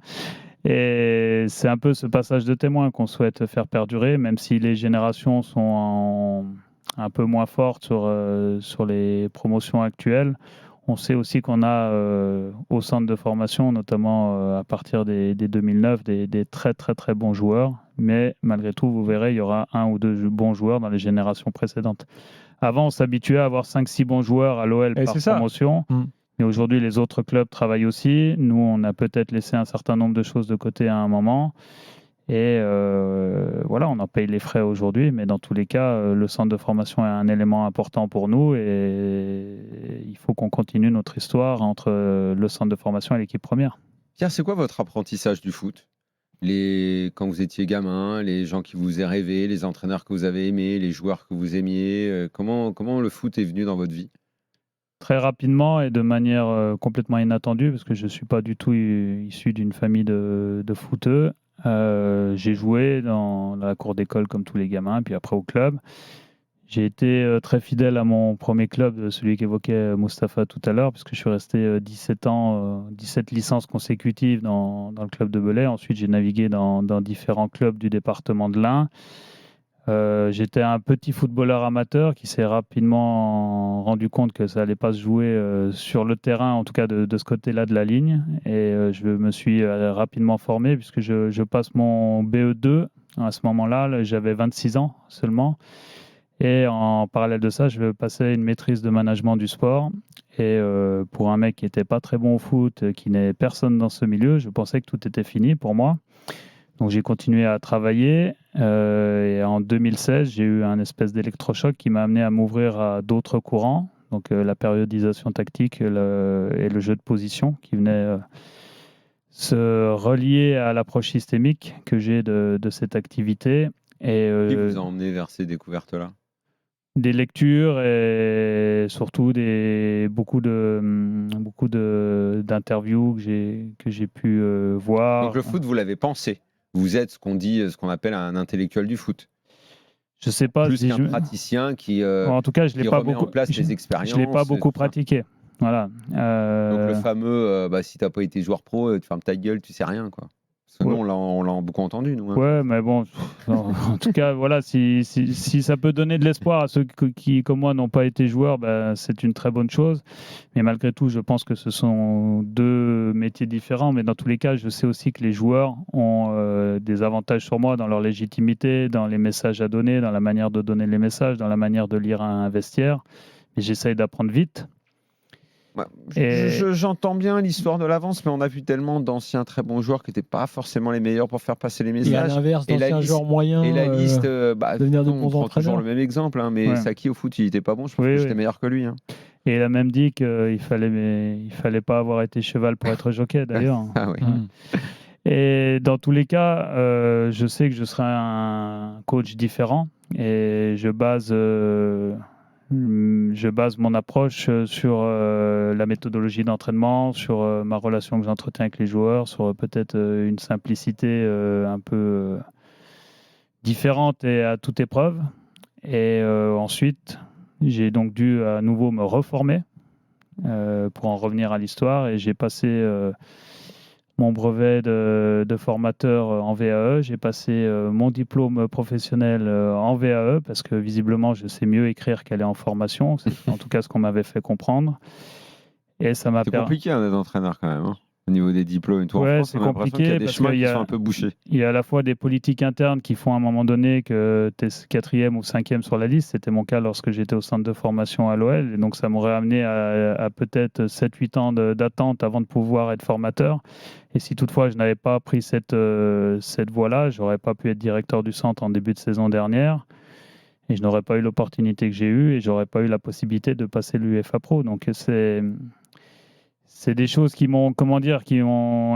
Et c'est un peu ce passage de témoin qu'on souhaite faire perdurer, même si les générations sont un peu moins fortes sur les promotions actuelles. On sait aussi qu'on a au centre de formation, notamment à partir des 2009, des très très très bons joueurs. Mais malgré tout, vous verrez, il y aura un ou deux bons joueurs dans les générations précédentes. Avant, on s'habituait à avoir 5-6 bons joueurs à l'OL par promotion. Mais aujourd'hui, les autres clubs travaillent aussi. Nous, on a peut-être laissé un certain nombre de choses de côté à un moment. Et voilà, on en paye les frais aujourd'hui, mais dans tous les cas, le centre de formation est un élément important pour nous et il faut qu'on continue notre histoire entre le centre de formation et l'équipe première. Pierre, c'est quoi votre apprentissage du foot? Quand vous étiez gamin, les gens qui vous faisaient rêver, les entraîneurs que vous avez aimés, les joueurs que vous aimiez, comment le foot est venu dans votre vie? Très rapidement et de manière complètement inattendue, parce que je ne suis pas du tout issu d'une famille de footeux. J'ai joué dans la cour d'école comme tous les gamins, puis après au club. J'ai été très fidèle à mon premier club, celui qu'évoquait Mustapha tout à l'heure, parce que je suis resté 17 ans, 17 licences consécutives dans le club de Belley. Ensuite, j'ai navigué dans différents clubs du département de l'Ain. J'étais un petit footballeur amateur qui s'est rapidement rendu compte que ça n'allait pas se jouer sur le terrain, en tout cas de ce côté-là de la ligne. Et je me suis rapidement formé puisque je passe mon BE2. À ce moment-là, j'avais 26 ans seulement. Et en parallèle de ça, je vais passer une maîtrise de management du sport. Et pour un mec qui n'était pas très bon au foot, qui n'est personne dans ce milieu, je pensais que tout était fini pour moi. Donc j'ai continué à travailler et en 2016, j'ai eu un espèce d'électrochoc qui m'a amené à m'ouvrir à d'autres courants, donc la périodisation tactique et le jeu de position qui venait se relier à l'approche systémique que j'ai de cette activité. Et, Qui vous a emmené vers ces découvertes-là? des lectures et surtout beaucoup d'interviews que j'ai pu voir. Donc le foot, vous l'avez pensé. Vous êtes ce qu'on appelle un intellectuel du foot. Je sais pas Plus si qu'un praticien qui en tout cas, je l'ai pas remet beaucoup. en place les expériences. Je l'ai pas beaucoup tout ça. pratiqué. Voilà. Donc le fameux, si t'as pas été joueur pro, tu fermes ta gueule, tu sais rien, quoi. Parce que nous, on l'a beaucoup entendu, nous. Hein. Ouais, mais bon, en tout cas, voilà, si ça peut donner de l'espoir à ceux qui, comme moi, n'ont pas été joueurs, c'est une très bonne chose. Mais malgré tout, je pense que ce sont deux métiers différents. Mais dans tous les cas, je sais aussi que les joueurs ont des avantages sur moi dans leur légitimité, dans les messages à donner, dans la manière de donner les messages, dans la manière de lire un vestiaire. Et j'essaye d'apprendre vite. Ouais, j'entends bien l'histoire de l'avance, mais on a vu tellement d'anciens très bons joueurs qui n'étaient pas forcément les meilleurs pour faire passer les Et à messages. l'inverse, Et la d'anciens liste- joueurs moyens. Et la liste, devenir de on bons prend toujours entraîneurs. le même exemple, hein, mais Ouais. Saki au foot, il n'était pas bon, je pense que j'étais meilleur que lui. Hein. Et il a même dit qu'il fallait pas avoir été cheval pour être jockey, d'ailleurs. Ah oui. Et dans tous les cas, je sais que je serai un coach différent et je base mon approche sur la méthodologie d'entraînement, sur ma relation que j'entretiens avec les joueurs, sur peut-être une simplicité un peu différente et à toute épreuve. Et ensuite, j'ai donc dû à nouveau me reformer pour en revenir à l'histoire et j'ai passé mon brevet de formateur en VAE, j'ai passé mon diplôme professionnel en VAE parce que visiblement je sais mieux écrire qu'aller en formation, c'est en tout cas ce qu'on m'avait fait comprendre. Et ça m'a C'est compliqué d'être entraîneur quand même, hein, au niveau des diplômes et tout. Ouais, en France, c'est on a l'impression qu'il y a des compliqué chemins parce qu'il qui y a- sont un peu bouchés. Il y a à la fois des politiques internes qui font à un moment donné que tu es 4e ou 5e sur la liste. C'était mon cas lorsque j'étais au centre de formation à l'OL. Et donc, ça m'aurait amené à peut-être 7-8 ans d'attente avant de pouvoir être formateur. Et si toutefois je n'avais pas pris cette voie-là, j'aurais pas pu être directeur du centre en début de saison dernière. Et je n'aurais pas eu l'opportunité que j'ai eue et j'aurais pas eu la possibilité de passer l'UEFA Pro. Donc, c'est des choses qui m'ont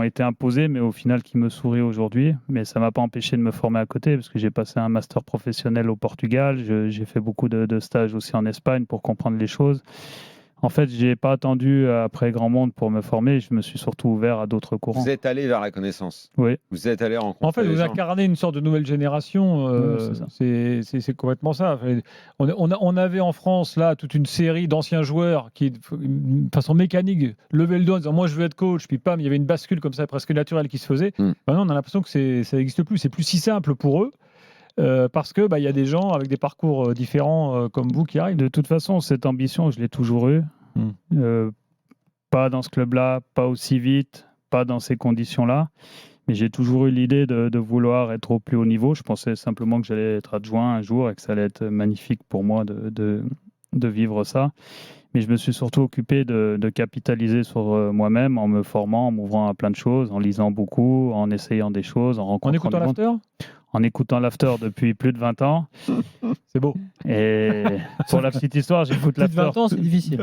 été imposées, mais au final qui me sourient aujourd'hui. Mais ça ne m'a pas empêché de me former à côté, parce que j'ai passé un master professionnel au Portugal. J'ai fait beaucoup de stages aussi en Espagne pour comprendre les choses. En fait, je n'ai pas attendu après grand monde pour me former. Je me suis surtout ouvert à d'autres courants. Vous êtes allé vers la connaissance. Oui. Vous êtes allé rencontrer En fait, les vous gens. incarnez une sorte de nouvelle génération. Ouais, c'est ça. C'est complètement ça. Enfin, on avait en France là toute une série d'anciens joueurs qui, de façon mécanique, levaient le doigt en disant moi je veux être coach. Puis pam, il y avait une bascule comme ça presque naturelle qui se faisait. Maintenant, on a l'impression que ça n'existe plus. C'est plus si simple pour eux. Parce que y a des gens avec des parcours différents comme vous qui arrivent. De toute façon, cette ambition, je l'ai toujours eue. Pas dans ce club-là, pas aussi vite, pas dans ces conditions-là. Mais j'ai toujours eu l'idée de vouloir être au plus haut niveau. Je pensais simplement que j'allais être adjoint un jour et que ça allait être magnifique pour moi de vivre ça. Mais je me suis surtout occupé de capitaliser sur moi-même en me formant, en m'ouvrant à plein de choses, en lisant beaucoup, en essayant des choses, en rencontrant En écoutant du monde. l'after. En écoutant l'after depuis plus de 20 ans. C'est beau. Et pour la petite histoire, j'écoute Plus de l'after. 20 ans, c'est difficile.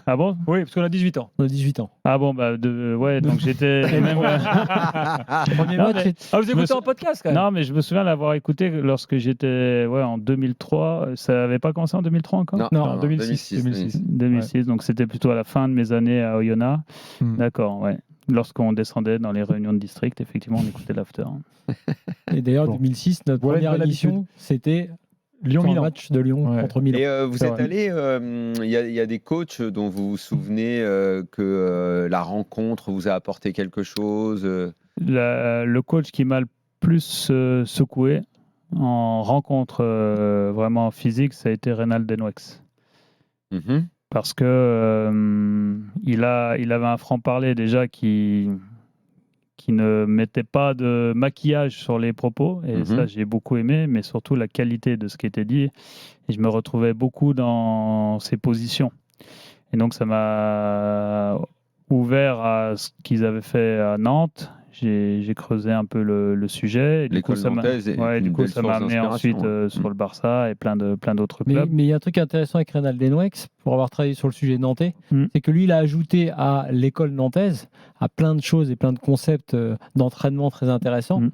Ah bon? Oui, parce qu'on a 18 ans. On a 18 ans. Ah bon, ouais, donc j'étais même. Premier Non, match, mais- Ah, vous me écoutez sou- en podcast quand même. Non, mais je me souviens l'avoir écouté lorsque j'étais en 2003. Ça n'avait pas commencé en 2003 encore? Non, 2006. 2006, donc c'était plutôt à la fin de mes années à Oyonnax. D'accord, ouais. Lorsqu'on descendait dans les réunions de district, effectivement, on écoutait l'after. Et d'ailleurs, Bon. 2006, notre Voilà une première bonne émission, habitude. c'était sur un Lyon-Milan. match de Lyon Ouais. contre Milan. Et vous C'est êtes vrai. allé, il y a des coachs dont vous vous souvenez que la rencontre vous a apporté quelque chose. Le coach qui m'a le plus secoué en rencontre vraiment physique, ça a été Reynald Denwex. Mhm. Parce que il avait un franc-parler déjà qui ne mettait pas de maquillage sur les propos, et ça j'ai beaucoup aimé, mais surtout la qualité de ce qui était dit, et je me retrouvais beaucoup dans ses positions. Et donc ça m'a ouvert à ce qu'ils avaient fait à Nantes. J'ai creusé un peu le sujet. Et du coup, L'école nantaise est du une coup, belle ça m'a source amené d'inspiration, ensuite sur le Barça et plein d'autres Mais clubs. il y a un truc intéressant avec Reynald Denwex, pour avoir travaillé sur le sujet nantais, Mm. c'est que lui, il a ajouté à l'école nantaise, à plein de choses et plein de concepts d'entraînement très intéressants, Mm.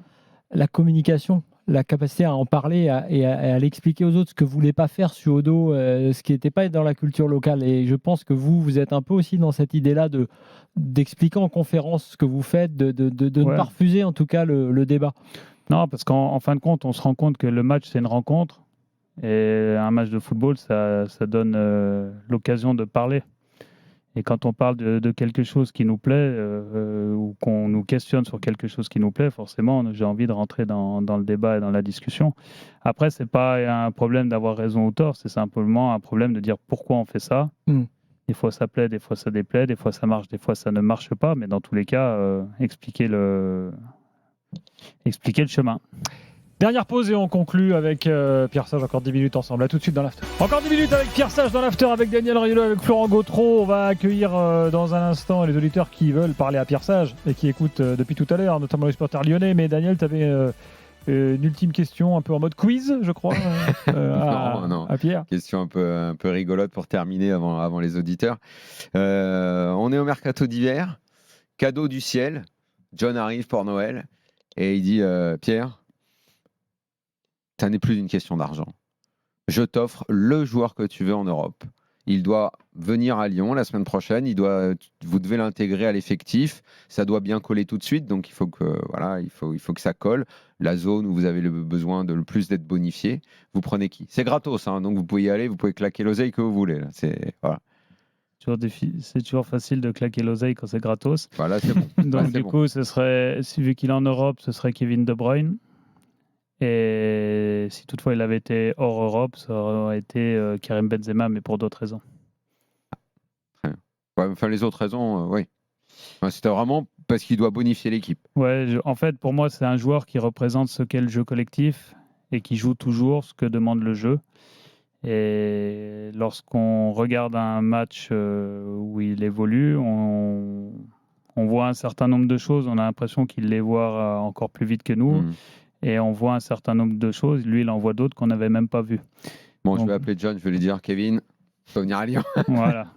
la communication, la capacité à en parler et à l'expliquer aux autres, ce que vous voulez pas faire sur le dos, ce qui n'était pas dans la culture locale. Et je pense que vous êtes un peu aussi dans cette idée-là d'expliquer en conférence ce que vous faites, de ne pas refuser en tout cas le débat. Non, parce qu'en fin de compte, on se rend compte que le match, c'est une rencontre. Et un match de football, ça donne l'occasion de parler. Et quand on parle de quelque chose qui nous plaît ou qu'on nous questionne sur quelque chose qui nous plaît, forcément, j'ai envie de rentrer dans le débat et dans la discussion. Après, c'est pas un problème d'avoir raison ou tort, c'est simplement un problème de dire pourquoi on fait ça. Des fois, ça plaît, des fois, ça déplaît, des fois, ça marche, des fois, ça ne marche pas. Mais dans tous les cas, expliquer le chemin. Dernière pause et on conclut avec Pierre Sage, encore 10 minutes ensemble. À tout de suite dans l'after. Encore 10 minutes avec Pierre Sage dans l'after, avec Daniel Riolo, avec Florent Gautreau. On va accueillir dans un instant les auditeurs qui veulent parler à Pierre Sage et qui écoutent depuis tout à l'heure, notamment les supporters lyonnais. Mais Daniel, tu avais une ultime question un peu en mode quiz, je crois, non. à Pierre. Question un peu rigolote pour terminer avant les auditeurs. On est au mercato d'hiver, cadeau du ciel. John arrive pour Noël et il dit Pierre, ça n'est plus une question d'argent. Je t'offre le joueur que tu veux en Europe. Il doit venir à Lyon la semaine prochaine. Vous devez l'intégrer à l'effectif. Ça doit bien coller tout de suite. Donc il faut que ça colle. La zone où vous avez le besoin de le plus d'être bonifié. Vous prenez qui? C'est gratos, hein, donc vous pouvez y aller. Vous pouvez claquer l'oseille que vous voulez. Là. C'est toujours facile de claquer l'oseille quand c'est gratos. Voilà, c'est bon. Donc du coup, ce serait, vu qu'il est en Europe, ce serait Kevin De Bruyne. Et si toutefois il avait été hors Europe, ça aurait été Karim Benzema, mais pour d'autres raisons. Très bien. Ouais, enfin, les autres raisons, oui. Enfin, c'était vraiment parce qu'il doit bonifier l'équipe. Ouais, en fait, pour moi, c'est un joueur qui représente ce qu'est le jeu collectif et qui joue toujours ce que demande le jeu. Et lorsqu'on regarde un match où il évolue, on voit un certain nombre de choses. On a l'impression qu'il les voit encore plus vite que nous. Et on voit un certain nombre de choses. Lui, il en voit d'autres qu'on n'avait même pas vues. Bon, je vais appeler John, je vais lui dire Kevin, tu peux venir à Lyon. Voilà.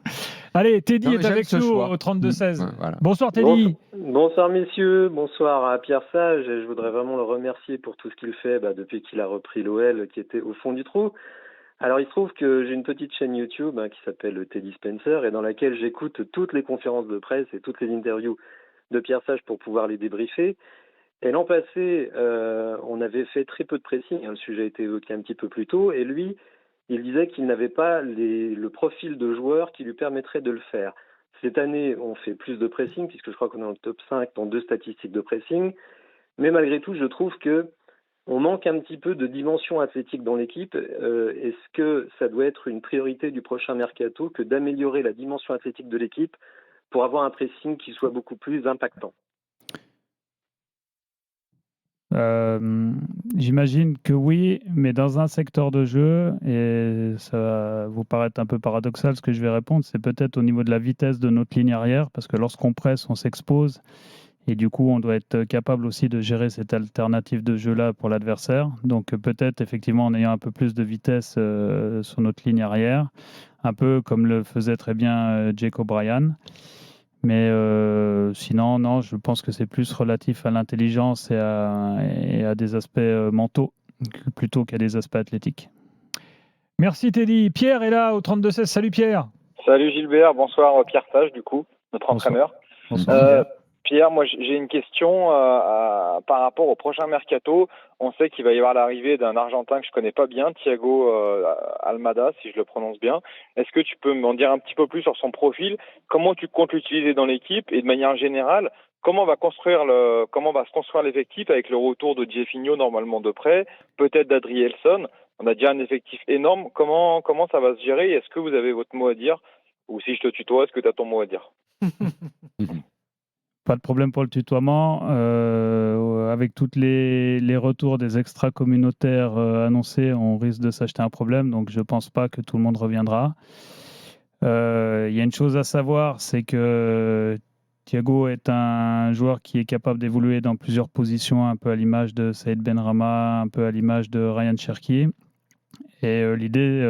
Allez, Teddy est avec nous au 32-16. Voilà. Bonsoir Teddy. Bonsoir messieurs, bonsoir à Pierre Sage. Je voudrais vraiment le remercier pour tout ce qu'il fait depuis qu'il a repris l'OL qui était au fond du trou. Alors il se trouve que j'ai une petite chaîne YouTube qui s'appelle Teddy Spencer et dans laquelle j'écoute toutes les conférences de presse et toutes les interviews de Pierre Sage pour pouvoir les débriefer. Et l'an passé, on avait fait très peu de pressing, le sujet a été évoqué un petit peu plus tôt, et lui, il disait qu'il n'avait pas le profil de joueur qui lui permettrait de le faire. Cette année, on fait plus de pressing, puisque je crois qu'on est dans le top 5 dans 2 statistiques de pressing, mais malgré tout, je trouve que on manque un petit peu de dimension athlétique dans l'équipe. Est-ce que ça doit être une priorité du prochain mercato que d'améliorer la dimension athlétique de l'équipe pour avoir un pressing qui soit beaucoup plus impactant? J'imagine que oui, mais dans un secteur de jeu, et ça va vous paraître un peu paradoxal ce que je vais répondre, c'est peut-être au niveau de la vitesse de notre ligne arrière, parce que lorsqu'on presse, on s'expose, et du coup, on doit être capable aussi de gérer cette alternative de jeu-là pour l'adversaire. Donc peut-être effectivement en ayant un peu plus de vitesse sur notre ligne arrière, un peu comme le faisait très bien Jake O'Brien. Mais sinon, non, je pense que c'est plus relatif à l'intelligence et à des aspects mentaux plutôt qu'à des aspects athlétiques. Merci Teddy. Pierre est là au 32-16. Salut Pierre. Salut Gilbert, bonsoir Pierre Sage du coup, notre entraîneur. Bonsoir. Pierre, moi j'ai une question par rapport au prochain mercato. On sait qu'il va y avoir l'arrivée d'un Argentin que je connais pas bien, Thiago Almada, si je le prononce bien. Est-ce que tu peux m'en dire un petit peu plus sur son profil? Comment tu comptes l'utiliser dans l'équipe? Et de manière générale, comment va se construire l'effectif avec le retour de Jefinho normalement de près, peut-être d'Adrielson? On a déjà un effectif énorme. Comment ça va se gérer? Est-ce que vous avez votre mot à dire? Ou si je te tutoie, est-ce que tu as ton mot à dire? Pas de problème pour le tutoiement. Avec tous les retours des extra-communautaires annoncés, on risque de s'acheter un problème. Donc, je ne pense pas que tout le monde reviendra. Il y a une chose à savoir, c'est que Thiago est un joueur qui est capable d'évoluer dans plusieurs positions, un peu à l'image de Saïd Benrahma, un peu à l'image de Ryan Cherki. Et l'idée,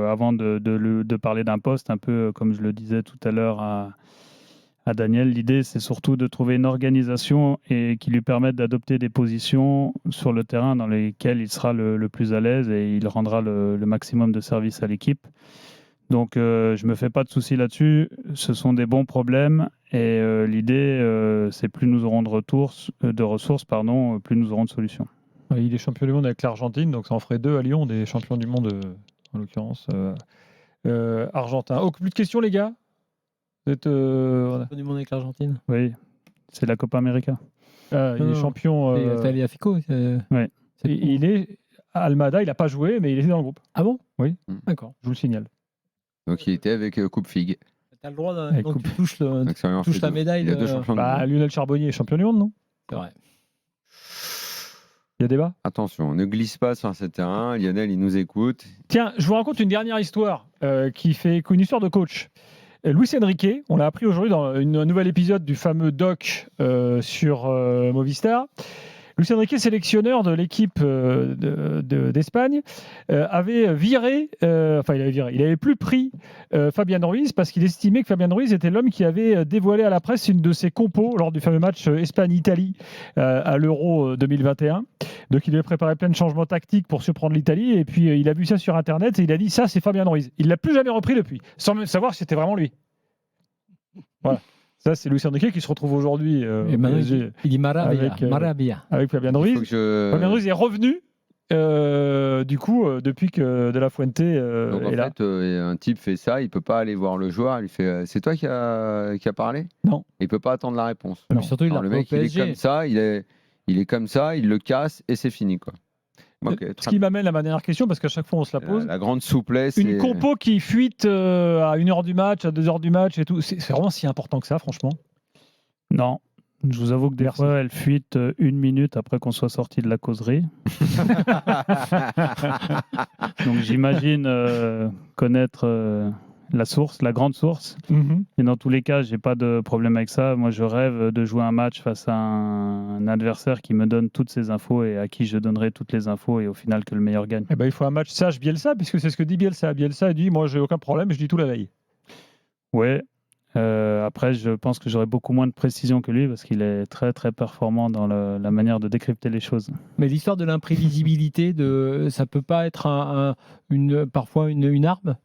avant de parler d'un poste, un peu comme je le disais tout à l'heure à à Daniel. L'idée, c'est surtout de trouver une organisation et qui lui permette d'adopter des positions sur le terrain dans lesquelles il sera le plus à l'aise et il rendra le maximum de service à l'équipe. Donc, je ne me fais pas de soucis là-dessus. Ce sont des bons problèmes et l'idée, c'est plus nous aurons de ressources, plus nous aurons de solutions. Il est champion du monde avec l'Argentine, donc ça en ferait 2 à Lyon, des champions du monde, en l'occurrence argentin. Oh, plus de questions, les gars? Vous êtes, Du monde avec l'Argentine. Oui, c'est la Copa América. il est champion. T'es allé à Fico. Ouais. Il est à Almada, il n'a pas joué, mais il était dans le groupe. Ah bon? Oui. D'accord. Je vous le signale. Donc il était avec Coupe Figue. T'as le droit Avec donc coupe. tu touches, Donc, ça lui en touches fait la deux. médaille. Il y a de- 2 champions du monde. Lionel Charbonnier est champion du monde, non? C'est vrai. Il y a débat? Attention, ne glisse pas sur ce terrain. Lionel, il nous écoute. Tiens, je vous raconte une dernière histoire qui fait une histoire de coach. Luis Enrique, on l'a appris aujourd'hui dans un nouvel épisode du fameux doc sur Movistar. Luis Enrique, sélectionneur de l'équipe d'Espagne, avait viré, il avait plus pris Fabian Ruiz parce qu'il estimait que Fabian Ruiz était l'homme qui avait dévoilé à la presse une de ses compos lors du fameux match Espagne-Italie à l'Euro 2021. Donc il avait préparé plein de changements tactiques pour surprendre l'Italie et puis il a vu ça sur Internet et il a dit ça c'est Fabian Ruiz. Il l'a plus jamais repris depuis, sans même savoir si c'était vraiment lui. Voilà. Ça, c'est Luis Enrique qui se retrouve aujourd'hui Et maintenant, il dit Maravilla. avec, Maravilla. avec Fabian Il faut Ruiz. que je- Fabian Ruiz est revenu depuis que De La Fuente Donc en est là. fait, un type fait ça, il peut pas aller voir le joueur. Il lui fait c'est toi qui a parlé? Non. Il peut pas attendre la réponse. Mais surtout, il Alors, a le pas au mec, il est PSG. comme ça, il est comme ça, il le casse et c'est fini quoi. Ok, Ce très qui m'amène à ma dernière question, parce qu'à chaque fois on se la bien. pose. La grande souplesse. Une et- compo qui fuite à 1h du match, à 2h du match et tout, c'est vraiment si important que ça, franchement. Non, je vous avoue que des Merci. fois, elle fuite 1 minute après qu'on soit sorti de la causerie. Donc j'imagine connaître la source, la grande source. Et dans tous les cas, j'ai pas de problème avec ça. Moi, je rêve de jouer un match face à un adversaire qui me donne toutes ces infos et à qui je donnerai toutes les infos et au final que le meilleur gagne. Eh ben, il faut un match sage Bielsa, puisque c'est ce que dit Bielsa. Bielsa dit moi j'ai aucun problème, je dis tout la veille. Ouais. Après, je pense que j'aurai beaucoup moins de précision que lui parce qu'il est très très performant dans la manière de décrypter les choses. Mais l'histoire de l'imprévisibilité, ça peut pas être parfois une arme.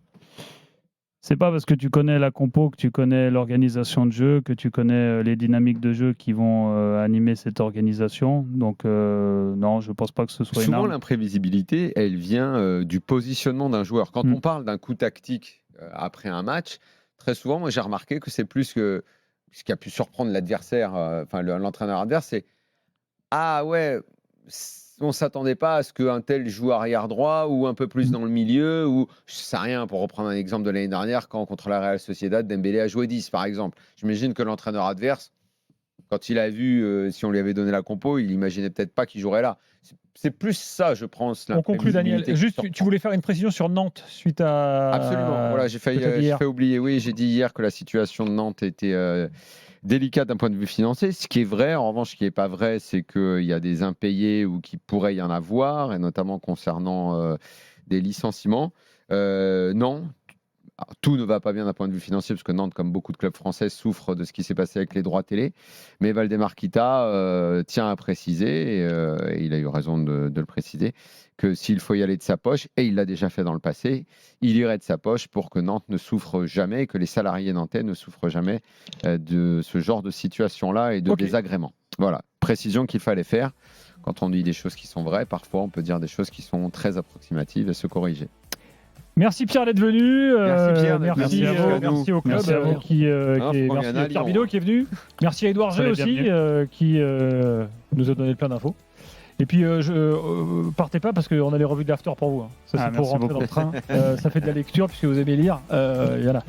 C'est pas parce que tu connais la compo, que tu connais l'organisation de jeu, que tu connais les dynamiques de jeu qui vont animer cette organisation. Donc non, je pense pas que ce soit une Souvent, arme. l'imprévisibilité, elle vient du positionnement d'un joueur. Quand Mm. on parle d'un coup tactique après un match, très souvent, moi j'ai remarqué que c'est plus que ce qui a pu surprendre l'adversaire, l'entraîneur adverse, c'est ah ouais, on s'attendait pas à ce qu'un tel joue arrière droit ou un peu plus dans le milieu ou je sais rien pour reprendre un exemple de l'année dernière quand contre la Real Sociedad, Dembélé a joué 10 par exemple. J'imagine que l'entraîneur adverse, quand il a vu si on lui avait donné la compo, il imaginait peut-être pas qu'il jouerait là. C'est plus ça, je pense. On conclut, Daniel. l'imprévisibilité qui Juste, surprend. tu voulais faire une précision sur Nantes suite à. Absolument. Voilà, j'ai peut-être hier. fait oublier. Oui, j'ai dit hier que la situation de Nantes était délicate d'un point de vue financier. Ce qui est vrai, en revanche, ce qui n'est pas vrai, c'est qu'il y a des impayés ou qu'il pourrait y en avoir, et notamment concernant des licenciements. Non. Alors, tout ne va pas bien d'un point de vue financier, parce que Nantes, comme beaucoup de clubs français, souffre de ce qui s'est passé avec les droits télé. Mais Valdemar Kita tient à préciser, et il a eu raison de le préciser, que s'il faut y aller de sa poche, et il l'a déjà fait dans le passé, il irait de sa poche pour que Nantes ne souffre jamais, que les salariés nantais ne souffrent jamais de ce genre de situation-là et de Ok. désagréments. Voilà, précision qu'il fallait faire. Quand on dit des choses qui sont vraies, parfois on peut dire des choses qui sont très approximatives et se corriger. Merci Pierre d'être venu. Merci Pierre d'être merci, venu jusqu'à nous. merci au club Merci à vous. merci à Pierre Bidot qui est venu. Merci à Edouard G Soyez aussi qui nous a donné plein d'infos. Et puis partez pas parce qu'on a les revues de l'after pour vous. Hein. Ça c'est pour merci rentrer dans le train. Ça fait de la lecture puisque vous aimez lire. Voilà.